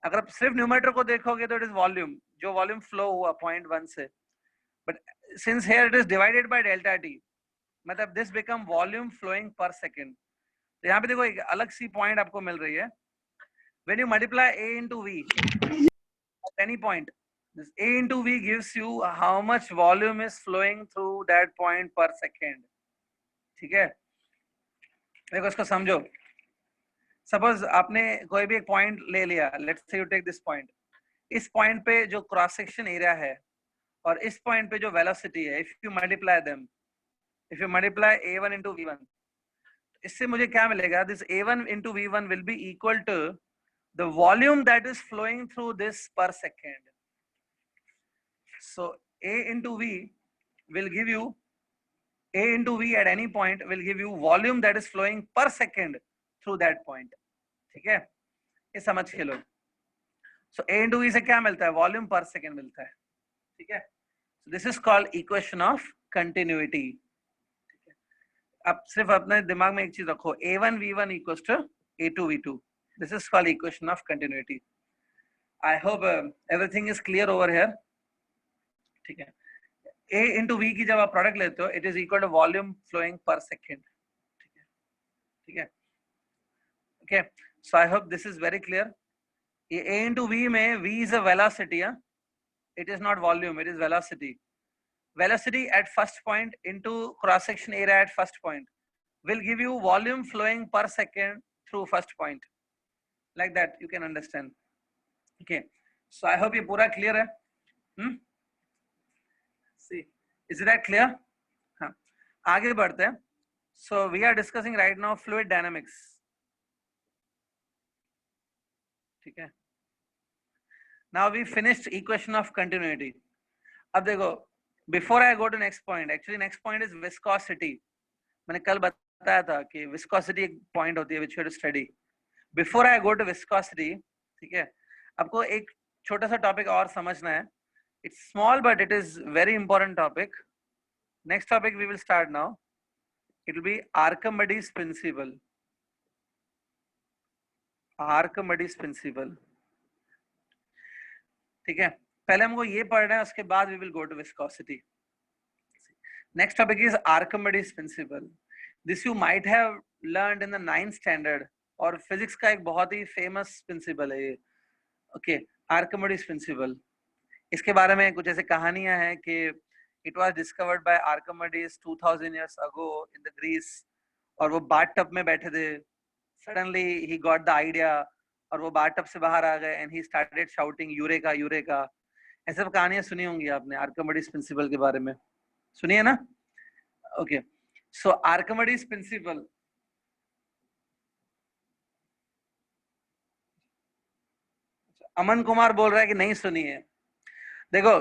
अगर आप सिर्फ numerator को देखोगे तो it is volume, जो वॉल्यूम फ्लो हुआ पॉइंट 1 से. But since here it is divided by delta T, मतलब this become volume flowing per second. तो यहाँ पे देखो एक अलग सी पॉइंट आपको मिल रही है. When you multiply A into V at any point, this A into V gives you how much volume is flowing through that point per second. ठीक है, देखो इसको समझो. सपोज आपने कोई भी एक पॉइंट ले लिया, let's say you take this point. इस पॉइंट पे जो क्रॉस सेक्शन एरिया है और इस पॉइंट पे जो वेलोसिटी है, if you multiply them, if you multiply A1 into V1, इससे मुझे क्या मिलेगा? This A1 into V1 will be equal to the volume that is flowing through this per second. So A into V will give you A into V at any point will give you volume that is flowing per second through that point. ठीक है, ये समझ के लो. So A into V से क्या मिलता है? Volume per second मिलता है. ठीक है. So this is called equation of continuity. अब सिर्फ अपने दिमाग में एक चीज रखो, A1 V1 equals to A2 V2. This is called equation of continuity. I hope everything is clear over here. ठीक है. A into V की जब आप प्रोडक्ट लेते हो, it is equal to volume flowing per second. ठीक है. Okay. So I hope this is very clear. A into V में V is a velocity. It is not volume. It is velocity. Velocity at first point into cross section area at first point will give you volume flowing per second through first point. Like that you can understand. Okay. So I hope ये पूरा clear है. See, is that clear? हाँ. आगे बढ़ते हैं. So we are discussing right now fluid dynamics. ठीक है. Now we finished equation of continuity. अब देखो, before I go to next point, actually next point is viscosity. मैंने कल बताया था कि viscosity एक point होती है which you have to study. Before I go to viscosity, ठीक है, आपको एक छोटा सा topic और समझना है. It's small but it is very important topic. Next topic we will start now. It will be Archimedes principle. Archimedes principle. ठीक है, पहले हमको ये पढ़ना है, उसके बाद we will go to viscosity. Next topic is Archimedes principle. This you might have learned in the 9th standard और physics का एक बहुत ही famous principle है ये. Okay, Archimedes principle. इसके बारे में कुछ ऐसे कहानियां हैं कि it was discovered by Archimedes 2000 years ago in the Greece, और वो बाथ-टब में बैठे थे. Suddenly he got the idea और वो बाथ-टब से बाहर आ गए and he started shouting eureka eureka. ऐसे सब कहानियां सुनी होंगी आपने आर्किमिडीज प्रिंसिपल के बारे में, सुनिए ना? ओके, सो आर्किमिडीज प्रिंसिपल अमन कुमार बोल रहा है कि नहीं सुनी है. देखो,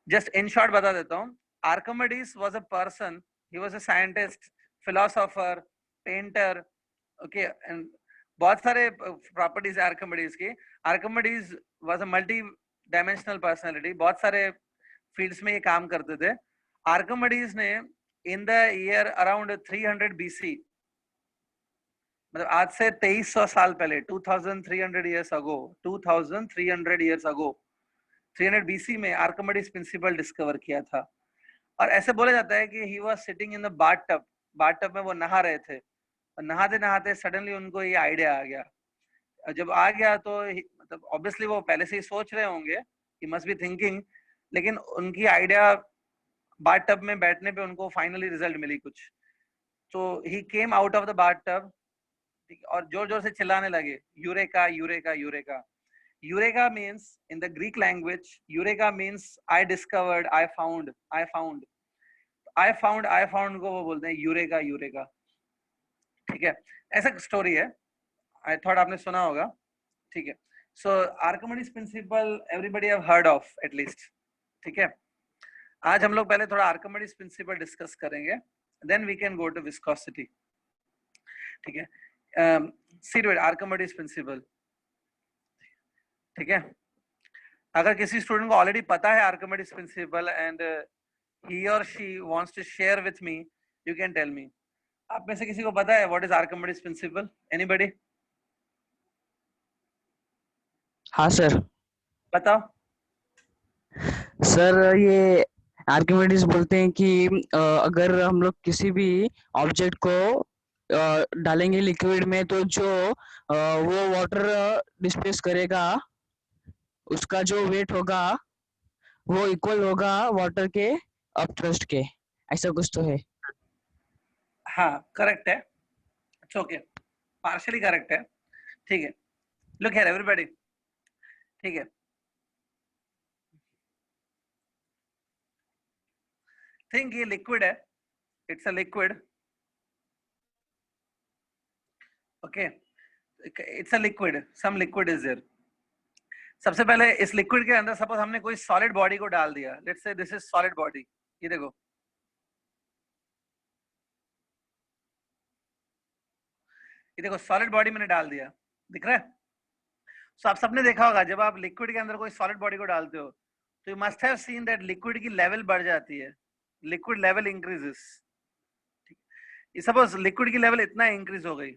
जस्ट इन शॉर्ट बता देता हूँ. Archimedes was a person, he was a scientist, philosopher, painter. Okay, and बहुत सारे प्रॉपर्टीज आर्किमिडीज की. Archimedes was a multi dimensional personality, बहुत सारे फील्ड्स में ये काम करते थे. आर्किमिडीज ने in the year around 300 BC, मतलब आज से 2300 साल पहले, 2300 years ago, 2300 years ago, 300 BC में आर्किमिडीज प्रिंसिपल डिस्कवर किया था. और ऐसे बोला जाता है कि he was sitting in the bath-tub, bath-tub में वो नहा रहे थे, और नहाते नहाते सडनली उनको ये आइडिया आ गया. जब आ गया तो मतलब ऑब्वियसली वो पहले से ही सोच रहे होंगे, ही मस्ट बी थिंकिंग, लेकिन उनकी आइडिया बाथ-टब में बैठने पे उनको फाइनली रिजल्ट मिली कुछ. तो he came out of the bathtub और जोर जोर से चिल्लाने लगे, eureka eureka eureka. Eureka means in the Greek language, eureka means I discovered, I found, I found. I found, I found को वो बोलते हैं यूरेका यूरेका. ठीक है, ऐसा स्टोरी है. आई थॉट आपने सुना होगा. ठीक है, so Archimedes principle everybody have heard of at least. ठीक है, आज हम लोग पहले थोड़ा आर्किमिडीज प्रिंसिपल डिस्कस करेंगे, then we can go to viscosity. ठीक है, see to it, Archimedes principle. ठीक है, अगर किसी स्टूडेंट को ऑलरेडी पता है Archimedes principal and he or she wants to share with me, you can tell me. आप में से किसी को पता है what is Archimedes principle? Anybody? हाँ सर. बताओ. सर, ये आर्किमिडीज बोलते हैं कि अगर हम लोग किसी भी ऑब्जेक्ट को डालेंगे लिक्विड में, तो जो वो वाटर डिस्प्लेस करेगा, उसका जो वेट होगा वो इक्वल होगा वाटर के अपथ्रस्ट के. ऐसा कुछ तो है. हाँ, करेक्ट है. इट्स ओके, पार्शियली करेक्ट है. ठीक है, लुक हियर एवरीबॉडी. ठीक है, थिंक ये लिक्विड है, it's a liquid. Okay, it's a liquid, some liquid is there. सबसे पहले इस लिक्विड के अंदर सपोज हमने कोई सॉलिड बॉडी को डाल दिया, let's say this is solid body, ये देखो, ये देखो सॉलिड बॉडी मैंने डाल दिया, दिख रहा है? सो आप सबने देखा होगा जब आप लिक्विड के अंदर कोई सॉलिड बॉडी को डालते हो तो you must have seen that liquid की लेवल बढ़ जाती है, liquid level increases. Suppose liquid की लेवल इतना इंक्रीज हो गई,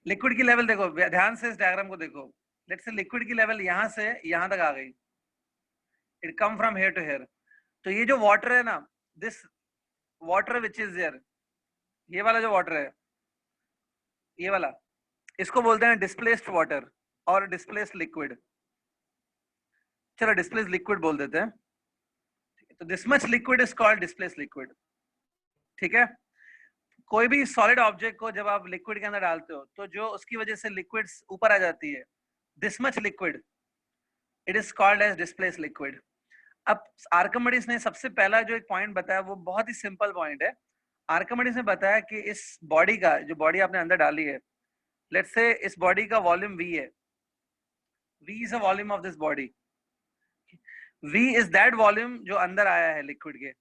लिक्विड की लेवल देखो, ध्यान से इस डायग्राम को देखो, लेट्स से लिक्विड की लेवल यहां से यहां तक आ गई, it come from here to here. तो ये जो वाटर है ना, this water which is there, ये वाला जो वाटर है, ये वाला, इसको बोलते हैं डिस्प्लेस्ड वाटर और डिस्प्लेस्ड लिक्विड। चलो डिस्प्लेस्ड लिक्विड बोल देते हैं। तो this much liquid is called displaced liquid. ठीक है, कोई भी सॉलिड ऑब्जेक्ट को जब आप लिक्विड के अंदर डालते हो तो जो उसकी वजह से लिक्विड्स ऊपर आ जाती है, this much liquid, it is called as displaced liquid. अब आर्किमिडीज ने सबसे पहला जो एक पॉइंट बताया वो बहुत ही सिंपल पॉइंट है। आर्किमिडीज ने बताया कि इस बॉडी का, जो बॉडी आपने अंदर डाली है, लेट्स से इस बॉडी का वॉल्यूम v है, v is a volume of this body, v is that volume जो अंदर आया है लिक्विड के।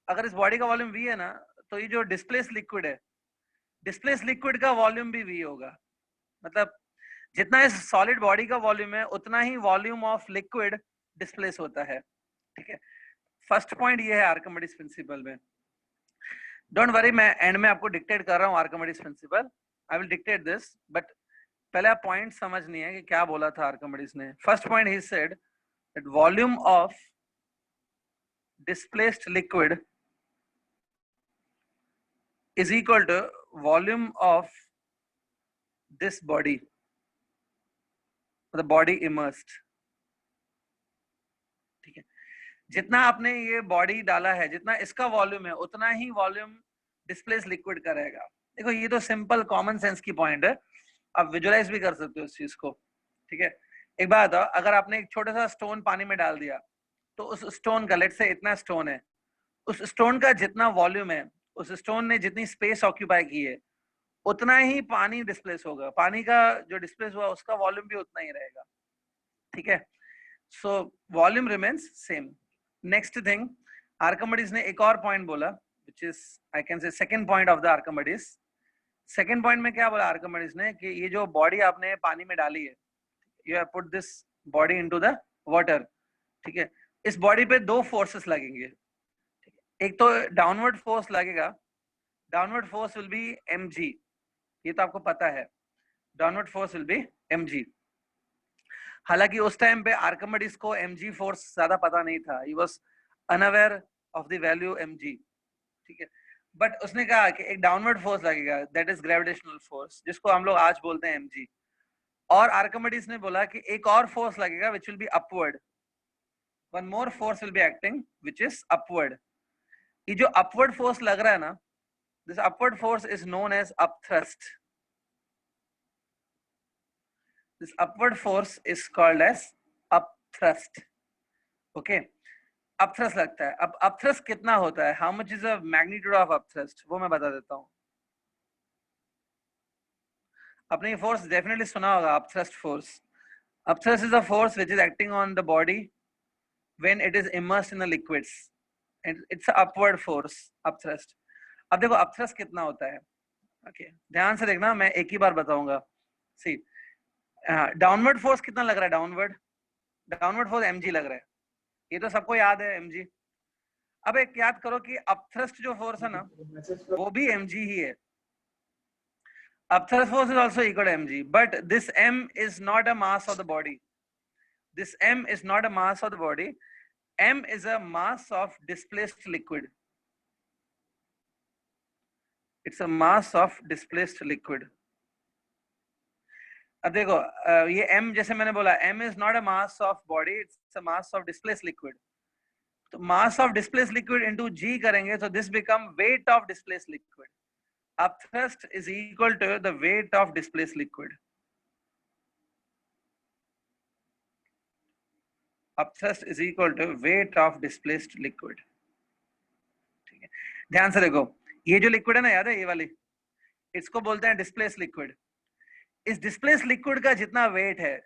अगर इस बॉडी का वॉल्यूम v है ना, तो ये जो डिस्प्लेस लिक्विड है, डिस्प्लेस लिक्विड का वॉल्यूम भी v होगा। मतलब जितना इस सॉलिड बॉडी का वॉल्यूम है उतना ही वॉल्यूम ऑफ लिक्विड डिस्प्लेस होता है। ठीक है, फर्स्ट पॉइंट ये है आर्किमिडीज प्रिंसिपल में। डोंट वरी, मैं एंड में आपको डिक्टेट कर रहा हूँ Archimedes principal, I will dictate this, but पहले आप पॉइंट समझनी है कि क्या बोला था आर्किमिडीज ने। First point he said that volume of displaced liquid is equal to volume of this body, the body immersed। ठीक है, जितना आपने ये बॉडी डाला है, जितना इसका वॉल्यूम है उतना ही वॉल्यूम डिस्प्लेस लिक्विड का रहेगा। देखो ये तो सिंपल कॉमन सेंस की पॉइंट है, आप विजुअलाइज भी कर सकते हो इस चीज को। ठीक है, एक बात बताओ, अगर आपने एक छोटा सा स्टोन पानी में डाल दिया तो उस स्टोन का, लेट्स से इतना स्टोन है, उस स्टोन का जितना वॉल्यूम है, उस स्टोन ने जितनी स्पेस ऑक्यूपाई की है, उतना ही पानी डिस्प्लेस होगा। पानी का जो डिस्प्लेस हुआ उसका वॉल्यूम भी उतना ही रहेगा। ठीक है, so volume remains same. Next thing, Archimedes ने एक और पॉइंट बोला, व्हिच इज आई कैन से second point of the Archimedes. Second point में क्या बोला आर्किमिडीज ने कि ये जो बॉडी आपने पानी में डाली है, you have put this body into the water. ठीक है, इस बॉडी पे दो फोर्सेस लगेंगे। एक तो डाउनवर्ड फोर्स लगेगा, downward force will be mg, ये तो आपको पता है, downward force will be mg। हालांकि उस टाइम पे आर्किमिडीज को mg फोर्स ज्यादा पता नहीं था, he was unaware of the value mg। ठीक है, बट उसने कहा कि एक डाउनवर्ड फोर्स लगेगा, दैट इज ग्रेविटेशनल फोर्स, जिसको हम लोग आज बोलते हैं mg। और आर्किमिडीज ने बोला कि एक और फोर्स लगेगा which will be upward, one more force will be acting which is upward। ये जो अपवर्ड फोर्स लग रहा है ना, this upward force is known as upthrust. This upward force is called as upthrust. Okay, upthrust लगता है। अब upthrust कितना होता है, how much is the magnitude of upthrust, वो मैं बता देता हूं। आपने ये फोर्स डेफिनेटली सुना होगा, upthrust force. Upthrust is a force which is acting on the body when it is immersed in the liquids, it's upward force, upthrust. अब देखो अपथ्रस्ट कितना होता है, ओके ध्यान से देखना, मैं एक ही बार बताऊंगा। सी, डाउनवर्ड फोर्स कितना लग रहा है, डाउनवर्ड फोर्स mg लग रहा है, ये तो सबको याद है mg। अब एक याद करो कि अपथ्रस्ट जो फोर्स है ना, वो भी mg ही है। Upthrust force is also equal to mg, but this m is not a mass of the body, this m is not a mass of the body, m is a mass of displaced liquid, it's a mass of displaced liquid। अब देखो ये m, जैसे मैंने बोला, m is not a mass of body, it's a mass of displaced liquid। तो mass of displaced liquid into g करेंगे तो this become weight of displaced liquid। Upthrust is equal to the weight of displaced liquid। Upthrust is equal to weight of displaced liquid। ठीक है, ध्यान से देखो, ये जो लिक्विड है ना, याद है ये वाली, इसको बोलते हैं डिस्प्लेस लिक्विड। इस डिस्प्लेस लिक्विड का जितना वेट है,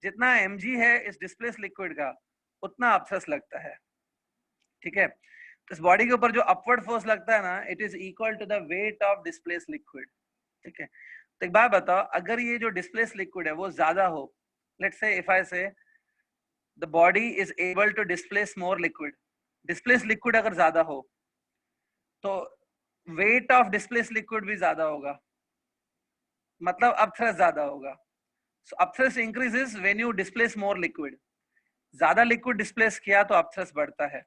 जितना mg है इस डिस्प्लेस लिक्विड का, उतना अपथ्रस्ट लगता है। ठीक है, तो इस बॉडी के ऊपर जो अपवर्ड फोर्स लगता है ना, it is equal to the weight of displace liquid. ठीक है, तो एक बात बताओ, अगर ये जो डिस्प्लेस लिक्विड है वो ज्यादा हो, let's say if I say the body is able to displace more liquid, displace liquid अगर ज्यादा हो तो वेट ऑफ डिस्प्लेस लिक्विड भी ज्यादा होगा, मतलब अपथ्रस्ट ज्यादा होगा। So upthrust increases when you displace more liquid, ज्यादा लिक्विड डिस्प्लेस किया तो अपथ्रस्ट बढ़ता है।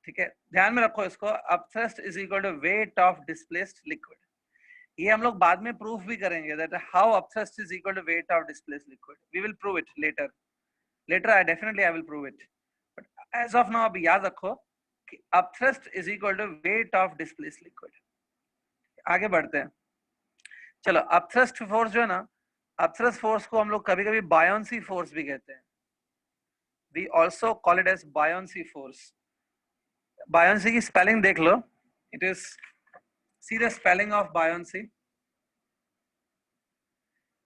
ठीक है, ध्यान में रखो इसको, upthrust is equal to weight of displaced liquid. ये हम लोग बाद में प्रूफ भी करेंगे that how upthrust is equal to weight of displaced liquid, we will prove it later I definitely I will prove it, but as of now अभी याद रखो कि upthrust is equal to weight of displaced liquid. आगे बढ़ते हैं, चलो upthrust force जो है ना, अपथ्रस्ट फोर्स को हम लोग कभी कभी बायोंसी फोर्स भी कहते हैं, we also call it as buoyancy force. Buoyancy की स्पेलिंग देख लो, it is, see the spelling of buoyancy,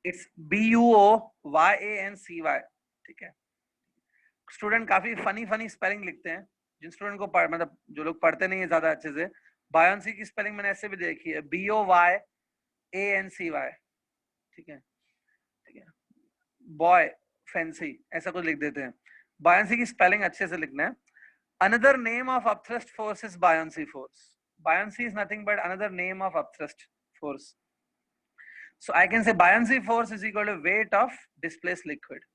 it's BUOYANCY। ठीक है, स्टूडेंट काफी फनी स्पेलिंग लिखते हैं, जिन स्टूडेंट को मतलब जो लोग पढ़ते नहीं है ज्यादा अच्छे से, बायोंसी की स्पेलिंग मैंने ऐसे भी देखी है, BOYANCY। ठीक है, बॉय फैंसी ऐसा कुछ लिख देते हैं, बायोंसी की स्पेलिंग अच्छे से लिखना है। Another name of upthrust force is buoyancy force. Buoyancy is nothing but another name of upthrust force. So I can say buoyancy force is equal to weight of displaced liquid.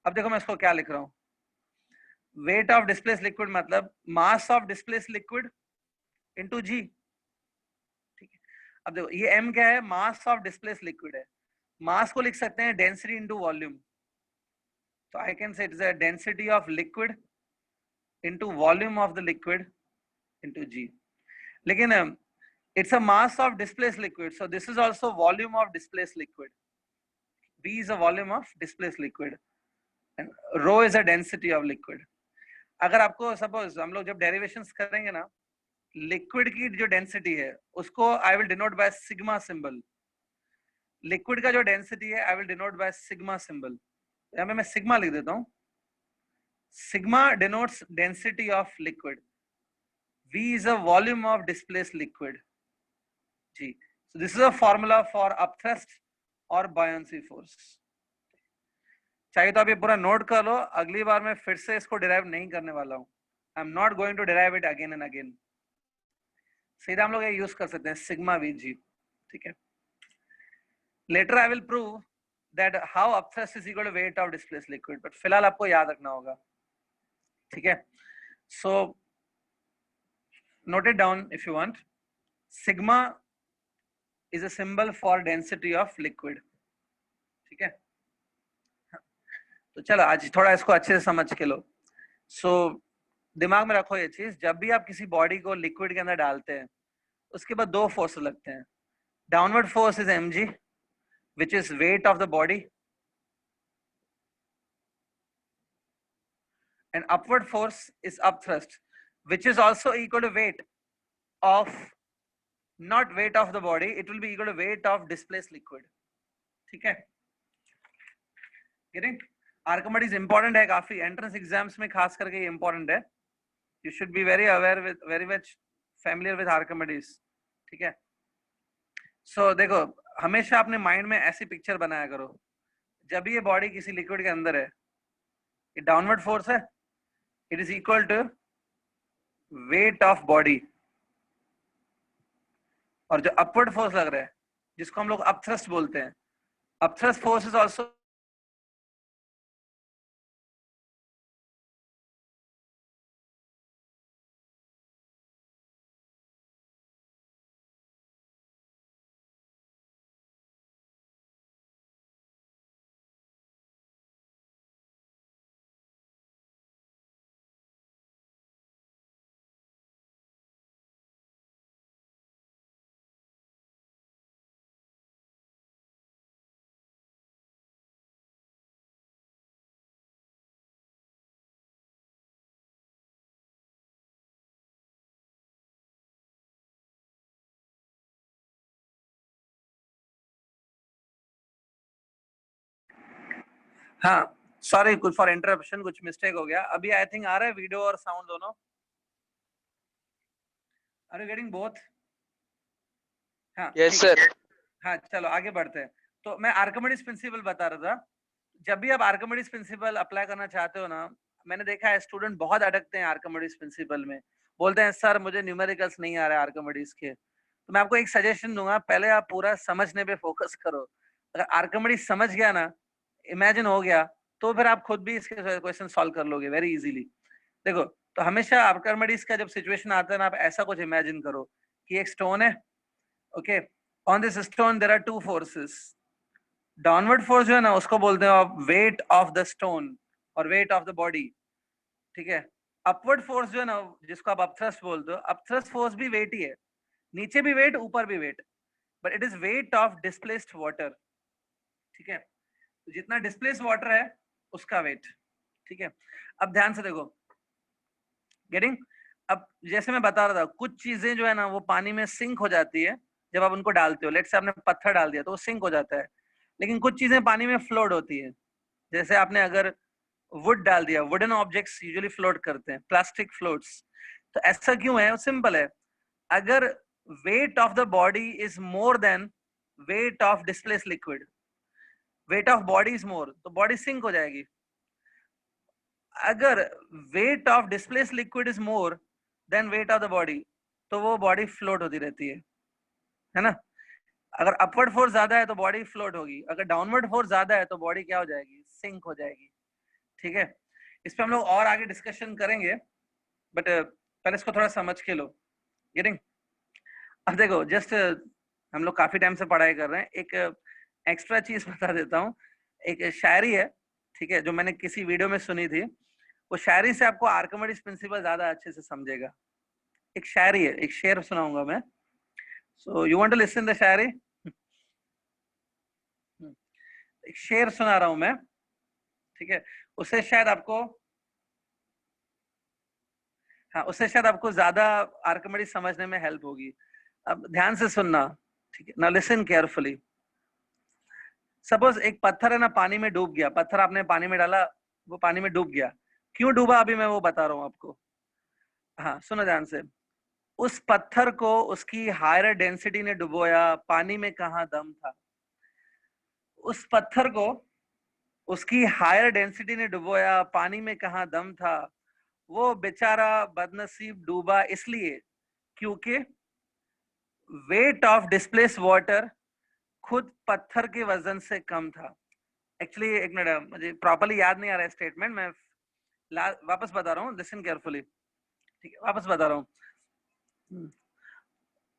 अब देखो मैं इसको क्या लिख रहा हूँ, weight of displaced liquid मतलब mass of displaced liquid into g। ठीक है, अब देखो ये m क्या है, mass of displaced liquid है, mass को लिख सकते हैं density into volume, तो I can say it is a density of liquid into volume of the liquid into g। लेकिन it's a mass of displaced liquid, so this is also volume of displaced liquid, v is a volume of displaced liquid and rho is a density of liquid। अगर आपको suppose हम लोग जब derivations करेंगे ना, liquid की जो density है उसको I will denote by sigma symbol, liquid का जो डेंसिटी है I will denote by sigma symbol, यहाँ पे मैं सिग्मा लिख देता हूँ, sigma denotes density of liquid, v is a volume of displaced liquid g। So this is a formula for upthrust or buoyancy force। चाहिए तो आप ये पूरा नोट कर लो, अगली बार मैं फिर से इसको डिराइव नहीं करने वाला हूँ, I am not going to derive it again and again, सीधा हम लोग ये यूज कर सकते हैं सिग्मा वी जी। ठीक है, later I will prove that how upthrust is equal to weight of displaced liquid, but फिलहाल आपको याद रखना होगा। ठीक है, so note it down if you want, sigma is a symbol for density of liquid। ठीक है, तो चलो आज थोड़ा इसको अच्छे से समझ के लो। सो दिमाग में रखो ये चीज, जब भी आप किसी बॉडी को लिक्विड के अंदर डालते हैं उसके बाद दो फोर्स लगते हैं, downward force is mg which is weight of the body, and upward force is upthrust which is also equal to weight of, not weight of the body, it will be equal to weight of displaced liquid। ठीक है, getting? Archimedes important है काफी, entrance exams में खास करके ये important है, you should be very aware with, very much familiar with Archimedes. ठीक है, सो देखो हमेशा अपने माइंड में ऐसी पिक्चर बनाया करो, जब ये बॉडी किसी लिक्विड के अंदर है, ये डाउनवर्ड फोर्स है, it is equal to weight of body, और जो अपवर्ड फोर्स लग रहा है जिसको हम लोग अपथ्रस्ट बोलते हैं, अपथ्रस्ट फोर्स इज ऑल्सो हाँ सॉरी, कुछ फॉर इंटरप्शन, कुछ मिस्टेक हो गया। अभी आई थिंक आ रहा है वीडियो और साउंड दोनों? Are you getting both? हाँ यस ठीक है। सर। हाँ चलो आगे बढ़ते हैं। तो मैं आर्किमिडीज प्रिंसिपल बता रहा था। जब भी आप आर्किमिडीज प्रिंसिपल अप्लाई करना चाहते हो ना, मैंने देखा है स्टूडेंट बहुत अटकते हैं आर्किमिडीज प्रिंसिपल में, बोलते हैं सर मुझे न्यूमेरिकल्स नहीं आ रहे आर्किमिडीज के। तो मैं आपको एक सजेशन दूंगा, पहले आप पूरा समझने पे फोकस करो। अगर आर्किमिडीज समझ गया ना, इमेजिन हो गया, तो फिर आप खुद भी इसके क्वेश्चन सॉल्व कर लोगे वेरी इजीली। देखो, तो हमेशा आर्किमिडीज का जब सिचुएशन आता है ना, आप ऐसा कुछ इमेजिन करो कि एक स्टोन है, okay, on this stone there are two forces. Downward force जो है ना, उसको बोलते हैं आप वेट ऑफ द स्टोन और वेट ऑफ द बॉडी, ठीक है। अपवर्ड फोर्स जो है ना, जिसको आप अपथ्रस्ट बोलते हो, अपथ्रस्ट फोर्स भी वेट ही है, नीचे भी वेट ऊपर भी weight, but it is weight of displaced water, ठीक है। तो जितना डिस्प्लेस्ड वाटर है उसका वेट, ठीक है। अब ध्यान से देखो, गेटिंग? अब जैसे मैं बता रहा था, कुछ चीजें जो है ना वो पानी में सिंक हो जाती है जब आप उनको डालते हो। लेट्स से आपने पत्थर डाल दिया तो वो सिंक हो जाता है, लेकिन कुछ चीजें पानी में फ्लोट होती है। जैसे आपने अगर वुड डाल दिया, वुडन ऑब्जेक्ट्स यूजुअली फ्लोट करते हैं, प्लास्टिक फ्लोट्स। तो ऐसा क्यों है? सिंपल है, अगर weight of the body is more then wait of displace liquid, wait of body is मोर, तो बॉडी सिंक हो जाएगी। अगर weight of displace liquid is more then wait of the body, तो वो बॉडी फ्लोट होती रहती है ना। अगर अपवर्ड फोर्स ज्यादा है तो बॉडी फ्लोट होगी, अगर डाउनवर्ड फोर्स ज्यादा है तो बॉडी क्या हो जाएगी? सिंक हो जाएगी, ठीक है। इस पे हम लोग और आगे डिस्कशन करेंगे, बट पहले इसको थोड़ा समझ के लो, गेटिंग? अब देखो, जस्ट हम लोग काफी टाइम से पढ़ाई कर रहे हैं, एक एक्स्ट्रा चीज बता देता हूँ। एक शायरी है, ठीक है, जो मैंने किसी वीडियो में सुनी थी। वो शायरी से आपको आर्किमिडीज प्रिंसिपल ज्यादा अच्छे से समझेगा। एक शायरी है, एक शेर सुनाऊंगा मैं। So you want to listen the shayari? एक शेर सुना रहा हूं मैं, ठीक है। उससे शायद आपको, हाँ, उससे शायद आपको ज्यादा आर्किमिडीज समझने में हेल्प होगी। अब ध्यान से सुनना, ठीक है, नाउ लिसन केयरफुली। सपोज एक पत्थर है ना, पानी में डूब गया। पत्थर आपने पानी में डाला, वो पानी में डूब गया। क्यों डूबा अभी मैं वो बता रहा हूँ आपको। हाँ सुनो ध्यान से। उस पत्थर को उसकी हायर डेंसिटी ने डुबोया, पानी में कहाँ दम था। उस पत्थर को उसकी हायर डेंसिटी ने डुबोया, पानी में कहाँ दम था। वो बेचारा बदनसीब डूबा इसलिए क्योंकि वेट ऑफ डिस्प्लेस वाटर खुद पत्थर के वजन से कम था। एक्चुअली एक मिनट, मुझे प्रॉपर्ली याद नहीं आ रहा है स्टेटमेंट, मैं वापस बता रहा हूँ, लिसन केयरफुली, ठीक है, वापस बता रहा हूँ।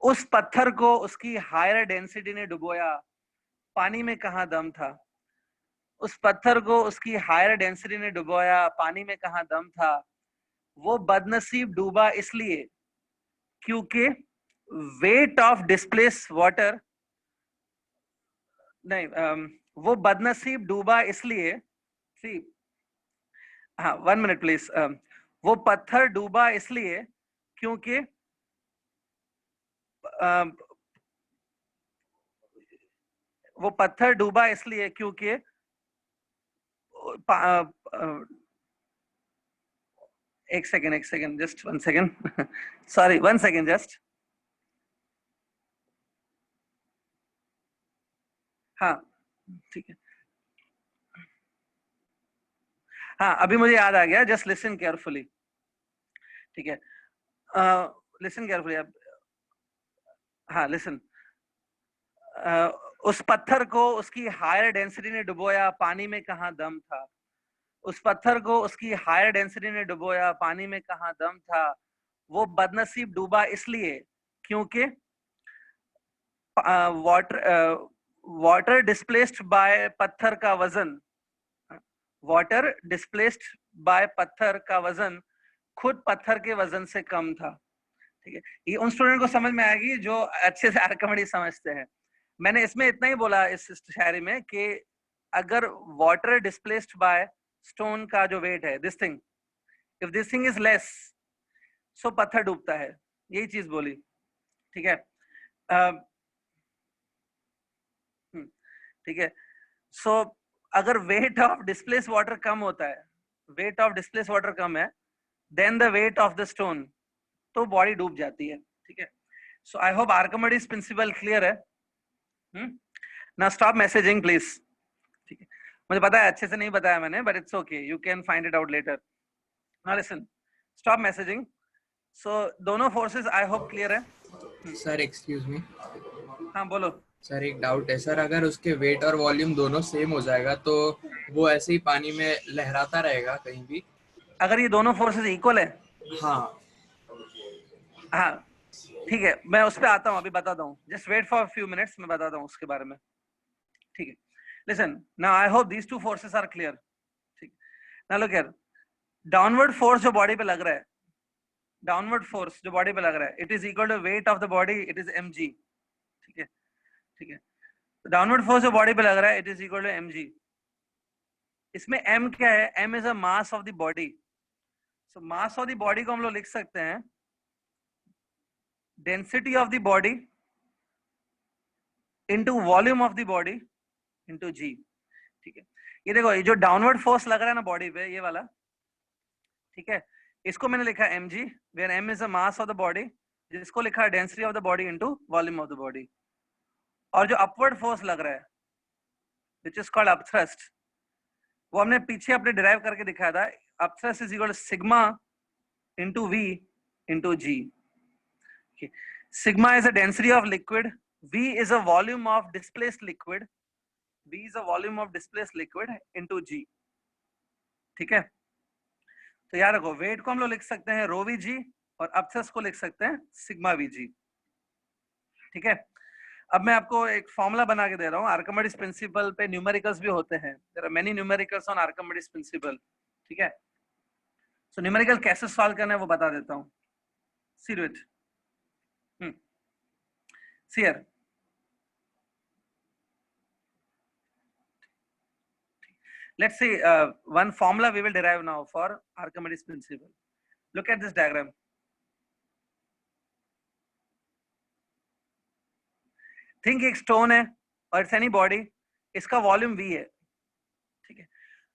उस पत्थर को उसकी हायर डेंसिटी ने डुबोया, पानी में कहाँ दम था। उस पत्थर को उसकी हायर डेंसिटी ने डुबोया, पानी में कहाँ दम था। वो बदनसीब डूबा इसलिए क्योंकि वेट ऑफ डिस्प्लेस वाटर, नहीं, वो बदनसीब डूबा इसलिए, सी, हाँ 1 मिनट प्लीज। वो पत्थर डूबा इसलिए क्योंकि वो पत्थर डूबा इसलिए क्योंकि एक second, just 1 second, sorry 1 second just. हाँ ठीक है, हाँ अभी मुझे याद आ गया, जस्ट लिसन केयरफुली, ठीक है। लिसन केयरफुली अब, हाँ लिसन। उस पत्थर को उसकी हायर डेंसिटी ने डुबोया, पानी में कहाँ दम था। उस पत्थर को उसकी हायर डेंसिटी ने डुबोया, पानी में कहाँ दम था। वो बदनसीब डूबा इसलिए क्योंकि वाटर डिस्प्लेस्ड बाय पत्थर का वजन, वाटर डिस्प्लेस्ड बाय पत्थर का वजन खुद पत्थर के वजन से कम था, ठीक है। ये उन स्टूडेंट को समझ में आएगी जो अच्छे से आर्किमिडीज समझते हैं। मैंने इसमें इतना ही बोला इस शायरी में कि अगर वाटर डिस्प्लेस्ड बाय स्टोन का जो वेट है, this thing, if this thing is less, so पत्थर डूबता है, यही चीज बोली, ठीक है। ठीक है, सो अगर वेट ऑफ डिस्प्लेस वाटर कम होता है, वेट ऑफ डिस्प्लेस वाटर कम है then the weight of the stone, तो बॉडी डूब जाती है, ठीक है। So I hope Archimedes principle clear है। ना स्टॉप मैसेजिंग प्लीज, ठीक है। मुझे पता है अच्छे से नहीं बताया मैंने, but it's okay, you can find it out later. Now listen, stop messaging. So दोनों फोर्सेस आई होप क्लियर है। सर एक्सक्यूज मी, हाँ बोलो। सर एक डाउट है सर, अगर उसके वेट और वॉल्यूम दोनों सेम हो जाएगा तो वो ऐसे ही पानी में लहराता रहेगा कहीं भी? अगर ये दोनों फोर्सेस इक्वल है, हाँ हाँ ठीक है, मैं उस पर आता हूँ, अभी बताता हूँ, just wait for few minutes, मैं बताता हूँ उसके बारे में, ठीक है। Listen, now I hope these two forces are clear, ठीक। Now look here, downward force जो बॉडी पे लग रहा है, डाउनवर्ड फोर्स जो बॉडी पे लग रहा है, it is equal to weight of the body, it is mg, ठीक है, ठीक है। डाउनवर्ड फोर्स जो बॉडी पे लग रहा है, it is equal to mg। इसमें m क्या है? m is a mass of the body. So mass of the body को हम लोग लिख सकते हैं density of the body into volume of the body into g, ठीक है। ये देखो, ये जो डाउनवर्ड फोर्स लग रहा है ना बॉडी पे, ये वाला, ठीक है, इसको मैंने लिखा है mg, where m is the mass of the body, जिसको लिखा है density of the body into volume of the body. और जो अपवर्ड फोर्स लग रहा है विच इज कॉल्ड अपथ्रस्ट, वो हमने पीछे अपने डिराइव करके दिखाया था, upthrust is equal to sigma into v into g। Sigma is a density of liquid, v is a volume of displaced liquid, v is a volume of displaced liquid into g, ठीक है। तो याद रखो, wait को हम लोग लिख सकते हैं रो vg और अपथ्रस्ट को लिख सकते हैं सिग्मा vg, ठीक है। अब मैं आपको एक फॉर्मूला बना के दे रहा हूँ, आर्किमिडीज प्रिंसिपल पे न्यूमेरिकल्स भी होते हैं, there are many numericals on Archimedes principle, ठीक है। सो न्यूमेरिकल कैसे सॉल्व करना है वो बता देता हूँ, see do it. See here, let's see one formula we will derive now for Archimedes principle. Look at this diagram. Think एक स्टोन है और इट्स एनी बॉडी, इसका वॉल्यूम v है, ठीक है।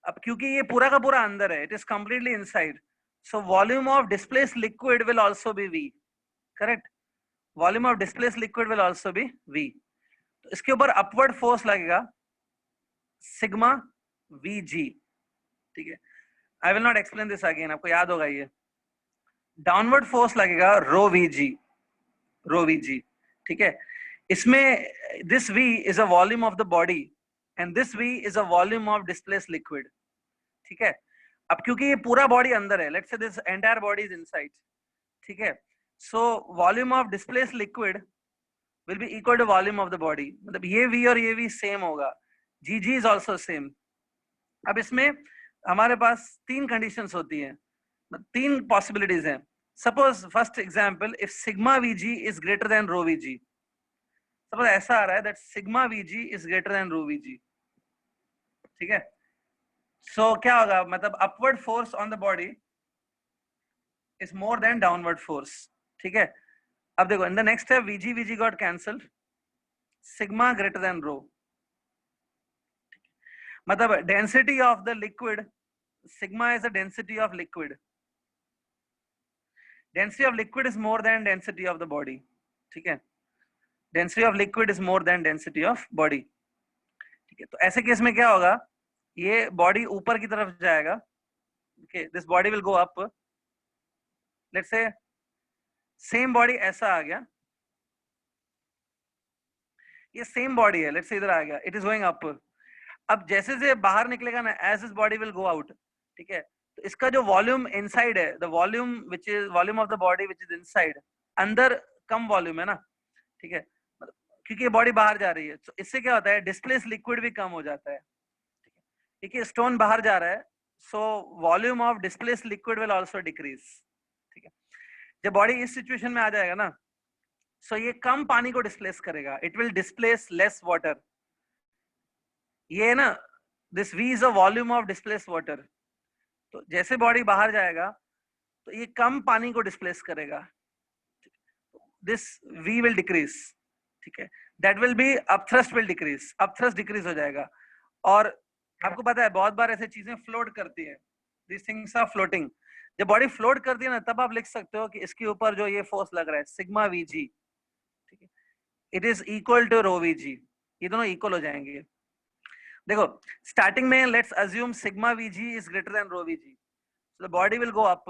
अब क्योंकि ये पूरा का पूरा अंदर है, it is completely inside, so volume of displaced liquid will also be v, correct. Volume of displaced liquid will also be v। तो इसके ऊपर अपवर्ड फोर्स लगेगा सिग्मा vg, ठीक है। I will not explain this again, आपको याद होगा ये। डाउनवर्ड फोर्स लगेगा रो vg, ठीक है। इसमें this v is a volume of the body and this v is a volume of displaced liquid, ठीक है। अब क्योंकि ये पूरा बॉडी अंदर है, let's say this entire body is inside, ठीक है। So volume of displaced liquid will be equal to volume of the body, मतलब ये v और ये v सेम होगा, gg इज आल्सो सेम। अब इसमें हमारे पास तीन कंडीशंस होती हैं, तीन पॉसिबिलिटीज हैं। Suppose first example, if sigma vg is greater than rho vg, suppose ऐसा आ रहा है that sigma vg is greater than rho vg, ठीक है। सो क्या होगा, मतलब upward force on the body is more than downward force, ठीक है। अब देखो, in the next step vg got cancelled, sigma greater than rho, मतलब density of the liquid, sigma is the density of liquid, density of liquid is more then density of the body, ठीक है। Density of liquid is more then density of body, ठीक है। तो ऐसे case में क्या होगा, ये बॉडी ऊपर की तरफ जाएगा, okay, this body will go up, let's say same body ऐसा आ गया, ये सेम बॉडी है, लेट्स से इधर आ गया, इट इज गोइंग अप। अब जैसे से बाहर निकलेगा ना, as this body will go out, ठीक है। तो इसका जो वॉल्यूम इनसाइड है, the volume which is volume of the body which is inside, अंदर कम वॉल्यूम है ना, ठीक है, क्योंकि ये बॉडी बाहर जा रही है। तो इससे क्या होता है, डिस्प्लेस लिक्विड भी कम हो जाता है, ठीक है। स्टोन बाहर जा रहा है, so volume of displace liquid will also decrease, ठीक है। जब बॉडी इस सिचुएशन में आ जाएगा ना, सो ये कम पानी को डिस्प्लेस करेगा, it will displace less water. ये ना, this v is a volume of displace water, तो जैसे बॉडी बाहर जाएगा तो ये कम पानी को डिस्प्लेस करेगा, दिस v विल डिक्रीज, ठीक है। That will be upthrust will decrease, upthrust decrease हो जाएगा, और आपको पता है बहुत बार ऐसे चीजें फ्लोट करती है, दिस थिंग्स आर फ्लोटिंग। जब बॉडी फ्लोट करती है ना, तब आप लिख सकते हो कि इसके ऊपर जो ये फोर्स लग रहा है सिग्मा वीजी, ठीक है, it is equal to rho V G. ये दोनों इक्वल हो जाएंगे। देखो स्टार्टिंग में let's assume sigma V G is greater than rho V G, so the body will go up.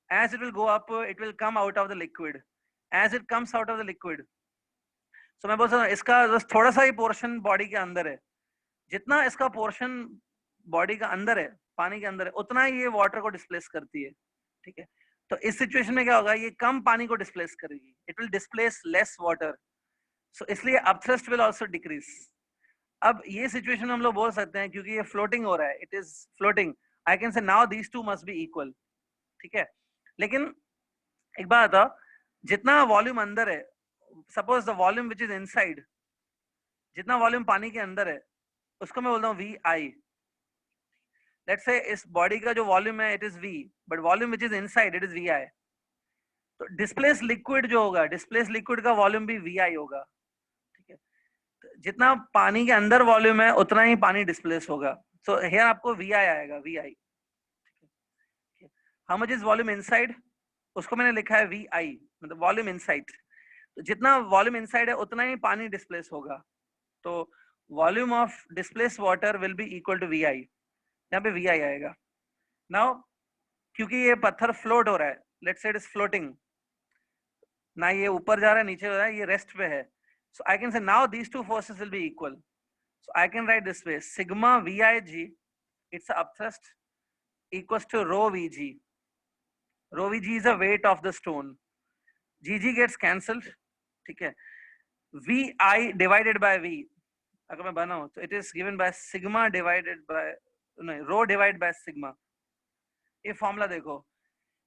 As it will go up, it will come out of the liquid. As it comes out of the liquid, so मैं बोल सकता हूँ इसका बस थोड़ा सा ही portion body के अंदर है, जितना इसका पोर्शन बॉडी का अंदर है, पानी के अंदर है, उतना ही ये वाटर को डिस्प्लेस करती है, ठीक है। तो इस सिचुएशन में क्या होगा, ये कम पानी को डिस्प्लेस करेगी, it will displace less water, so इसलिए अपथ्रस्ट विल आल्सो डिक्रीज। अब ये सिचुएशन में हम लोग बोल सकते हैं क्योंकि ये फ्लोटिंग हो रहा है, it is floating, I can say now these to must be equal, ठीक है। लेकिन एक बात बताओ, जितना वॉल्यूम अंदर है, suppose the volume which is inside, जितना वॉल्यूम पानी के अंदर है उसको मैं बोलता हूँ वी आई। लेट्स से इस बॉडी का जो वॉल्यूम है it is V, but volume which is inside it is V I. तो डिस्प्लेस लिक्विड जो होगा, डिस्प्लेस लिक्विड का वॉल्यूम भी वी आई होगा, ठीक है। तो जितना पानी के अंदर वॉल्यूम है उतना ही पानी डिस्प्लेस होगा, सो हियर आपको वी आई आएगा, V I. How much is volume inside, उसको मैंने लिखा है वी आई, मतलब वॉल्यूम इनसाइड। तो जितना वॉल्यूम इनसाइड है उतना ही पानी डिस्प्लेस होगा, तो volume of displace water will be equal to V I, यहाँ पे वी आई आएगा। नाउ क्योंकि ये पत्थर फ्लोट हो रहा है, लेट्स से इट इज फ्लोटिंग, ना ये ऊपर जा रहा है नीचे हो रहा है, ये रेस्ट पे है, so I can say now these two forces will be equal, so I can write this way, sigma V I G, it's upthrust equals to rho vg. Rho vg is the weight of the stone. gg gets cancelled, ठीक है। vi divided by v, अगर मैं बनाऊं तो it is given by sigma divided by, no, rho divided by sigma। ये formula देखो,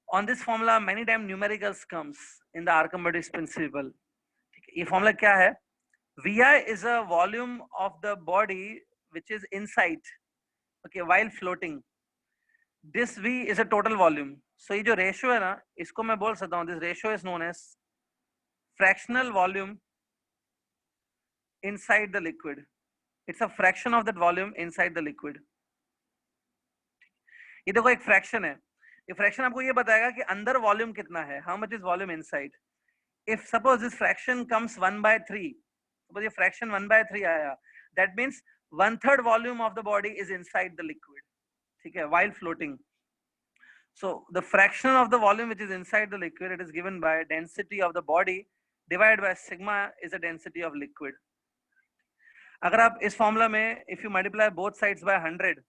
on this formula many time numericals comes in the Archimedes principle, ठीक है। ये फॉर्मूला क्या है, vi is a volume of the body which is inside, okay, while floating. This V is a total volume. So ये जो ratio है ना, इसको मैं बोल सकता हूँ, this ratio is known as fractional volume inside the liquid. It's a fraction of that volume inside the liquid. ये देखो एक फ्रैक्शन है, ये फ्रैक्शन आपको ये बताएगा कि अंदर वॉल्यूम कितना है, how much is volume inside. If suppose this fraction comes 1/3, suppose ये fraction 1/3 आया, that means 1/3 volume of the body is inside the liquid, ठीक है, while floating. So the fraction of the volume which is inside the liquid, it is given by density of the body divided by sigma is the density of liquid. अगर आप इस formula में if you multiply both sides by 100,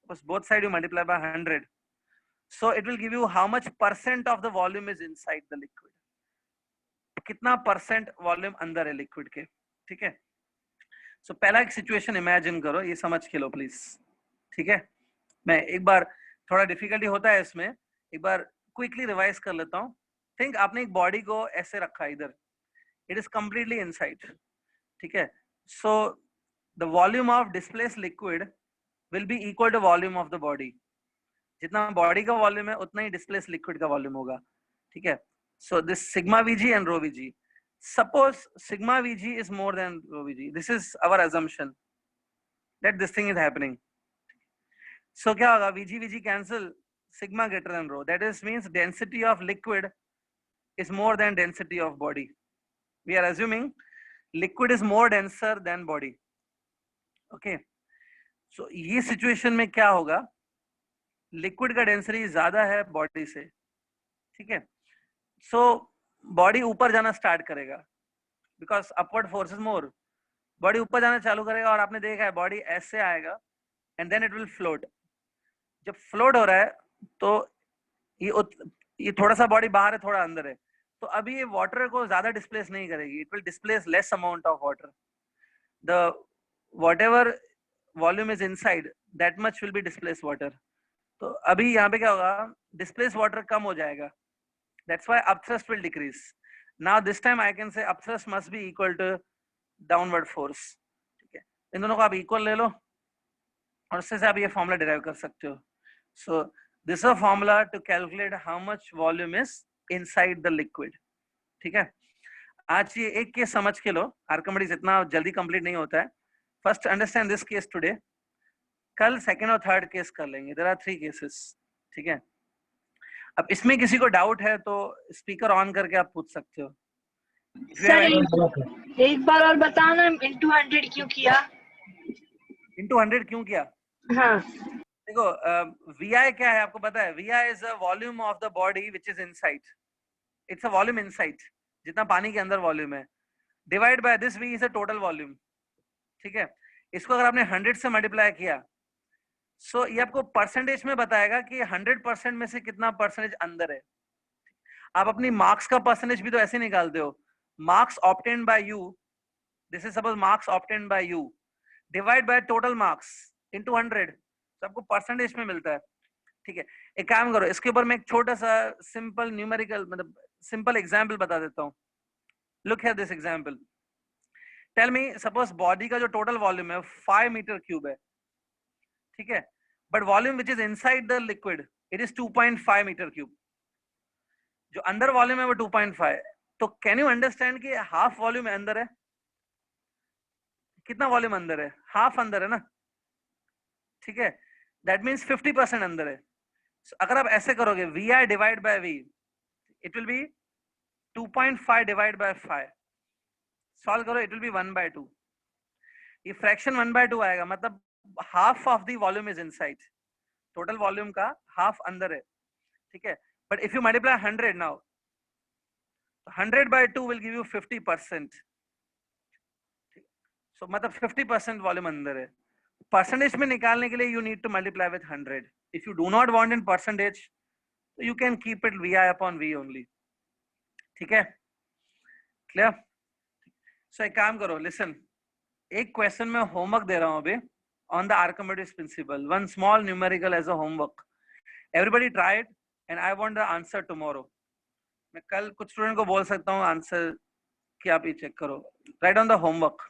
suppose both side you multiply by 100, so it will give you how much percent of the volume is inside the liquid, कितना percent volume अंदर है liquid के, ठीक है। सो पहला एक situation imagine करो, ये समझ के लो प्लीज, ठीक है। मैं एक बार, थोड़ा डिफिकल्टी होता है इसमें, एक बार क्विकली रिवाइज कर लेता हूँ। थिंक आपने एक बॉडी को ऐसे रखा है इधर, इट इज कंप्लीटली इनसाइड, ठीक है। So the volume of displace liquid will be equal to volume of the body, जितना बॉडी का वॉल्यूम है उतना ही डिस्प्लेस लिक्विड का वॉल्यूम होगा, ठीक है। So this sigma V G and rho V G, suppose sigma V G is more than rho V G, this is our assumption that this thing is happening. So क्या होगा, Vg Vg cancel, sigma greater than rho, that is means density of liquid is more than density of body. We are assuming liquid is more denser than body, okay. So ये situation में क्या होगा, liquid का density ज्यादा है body से, ठीक है। So body ऊपर जाना start करेगा because upward force is more, body ऊपर जाना चालू करेगा, और आपने देखा है body ऐसे आएगा and then it will float। जब फ्लोट हो रहा है तो ये थोड़ा सा बॉडी बाहर है, थोड़ा अंदर है, तो अभी ये वाटर को ज्यादा डिस्प्लेस नहीं करेगी, it will displace less amount of water, the whatever volume is inside that much will be displace water. तो अभी यहाँ पे क्या होगा, डिस्प्लेस वाटर कम हो जाएगा, that's why upthrust will decrease. Now this time I can say upthrust must be equal to downward force, ठीक है। इन दोनों को आप इक्वल ले लो और उससे से आप ये फॉर्मूला डिराइव कर सकते हो। So this is a formula to calculate how much volume is inside the liquid, ठीक है। आज ये एक केस समझ के लो, आर्किमिडीज इतना जल्दी कंप्लीट नहीं होता है। First understand this case today, कल सेकंड और थर्ड केस कर लेंगे. There are 3 cases. ठीक है. अब इसमें किसी को डाउट है तो स्पीकर ऑन करके आप पूछ सकते हो. सर एक बार और बताओ ना, इंटू 100 क्यों किया? इंटू 100 क्यों किया? हाँ. देखो VI क्या है आपको पता है? VI is a volume of the body which is inside. It's a volume inside, जितना पानी के अंदर वॉल्यूम है, divide by this V is a total volume. ठीक है. इसको अगर आपने 100 से मल्टीप्लाई किया, सो ये आपको परसेंटेज में बताएगा कि 100% में से कितना परसेंटेज अंदर है. आप अपनी मार्क्स का परसेंटेज भी तो ऐसे निकालते हो. Marks obtained by you, this is suppose marks obtained by you, divide by total marks into 100, तो आपको परसेंटेज में मिलता है. ठीक है. एक काम करो, इसके ऊपर मैं एक छोटा सा सिंपल न्यूमेरिकल मतलब सिंपल एग्जांपल बता देता हूँ. Look here this example. Tell me, suppose body का जो टोटल वॉल्यूम है 5 मीटर क्यूब है. ठीक है. But volume which is inside the liquid it is 2.5 metre cube. जो अंदर वॉल्यूम है वो 2.5. तो कैन यू अंडरस्टैंड कि हाफ वॉल्यूम अंदर है? कितना वॉल्यूम अंदर है? हाफ अंदर है ना. ठीक है. दैट मीन्स 50% अंदर है. so, अगर आप ऐसे करोगे VI divide by V, it will B 2.5 divide by 5. Solve करो, इट विल बी 1/2. ये फ्रैक्शन 1/2 आएगा, मतलब half of the volume is inside. Total volume का हाफ अंदर है. ठीक है. But if you multiply 100 now, 100/2 will give you 50%. सो मतलब 50% वॉल्यूम अंदर है. परसेंटेज में निकालने के लिए you need to multiply with 100. If you do not want in percentage, you can keep it VI upon V only. ठीक है. क्लियर? सो एक काम करो, लिसन, एक क्वेश्चन में होमवर्क दे रहा हूं अभी on the Archimedes principle, one small numerical as a homework. Everybody try it and I want the answer tomorrow. मैं कल कुछ स्टूडेंट को बोल सकता हूँ आंसर कि आप ये चेक करो. Write on the homework.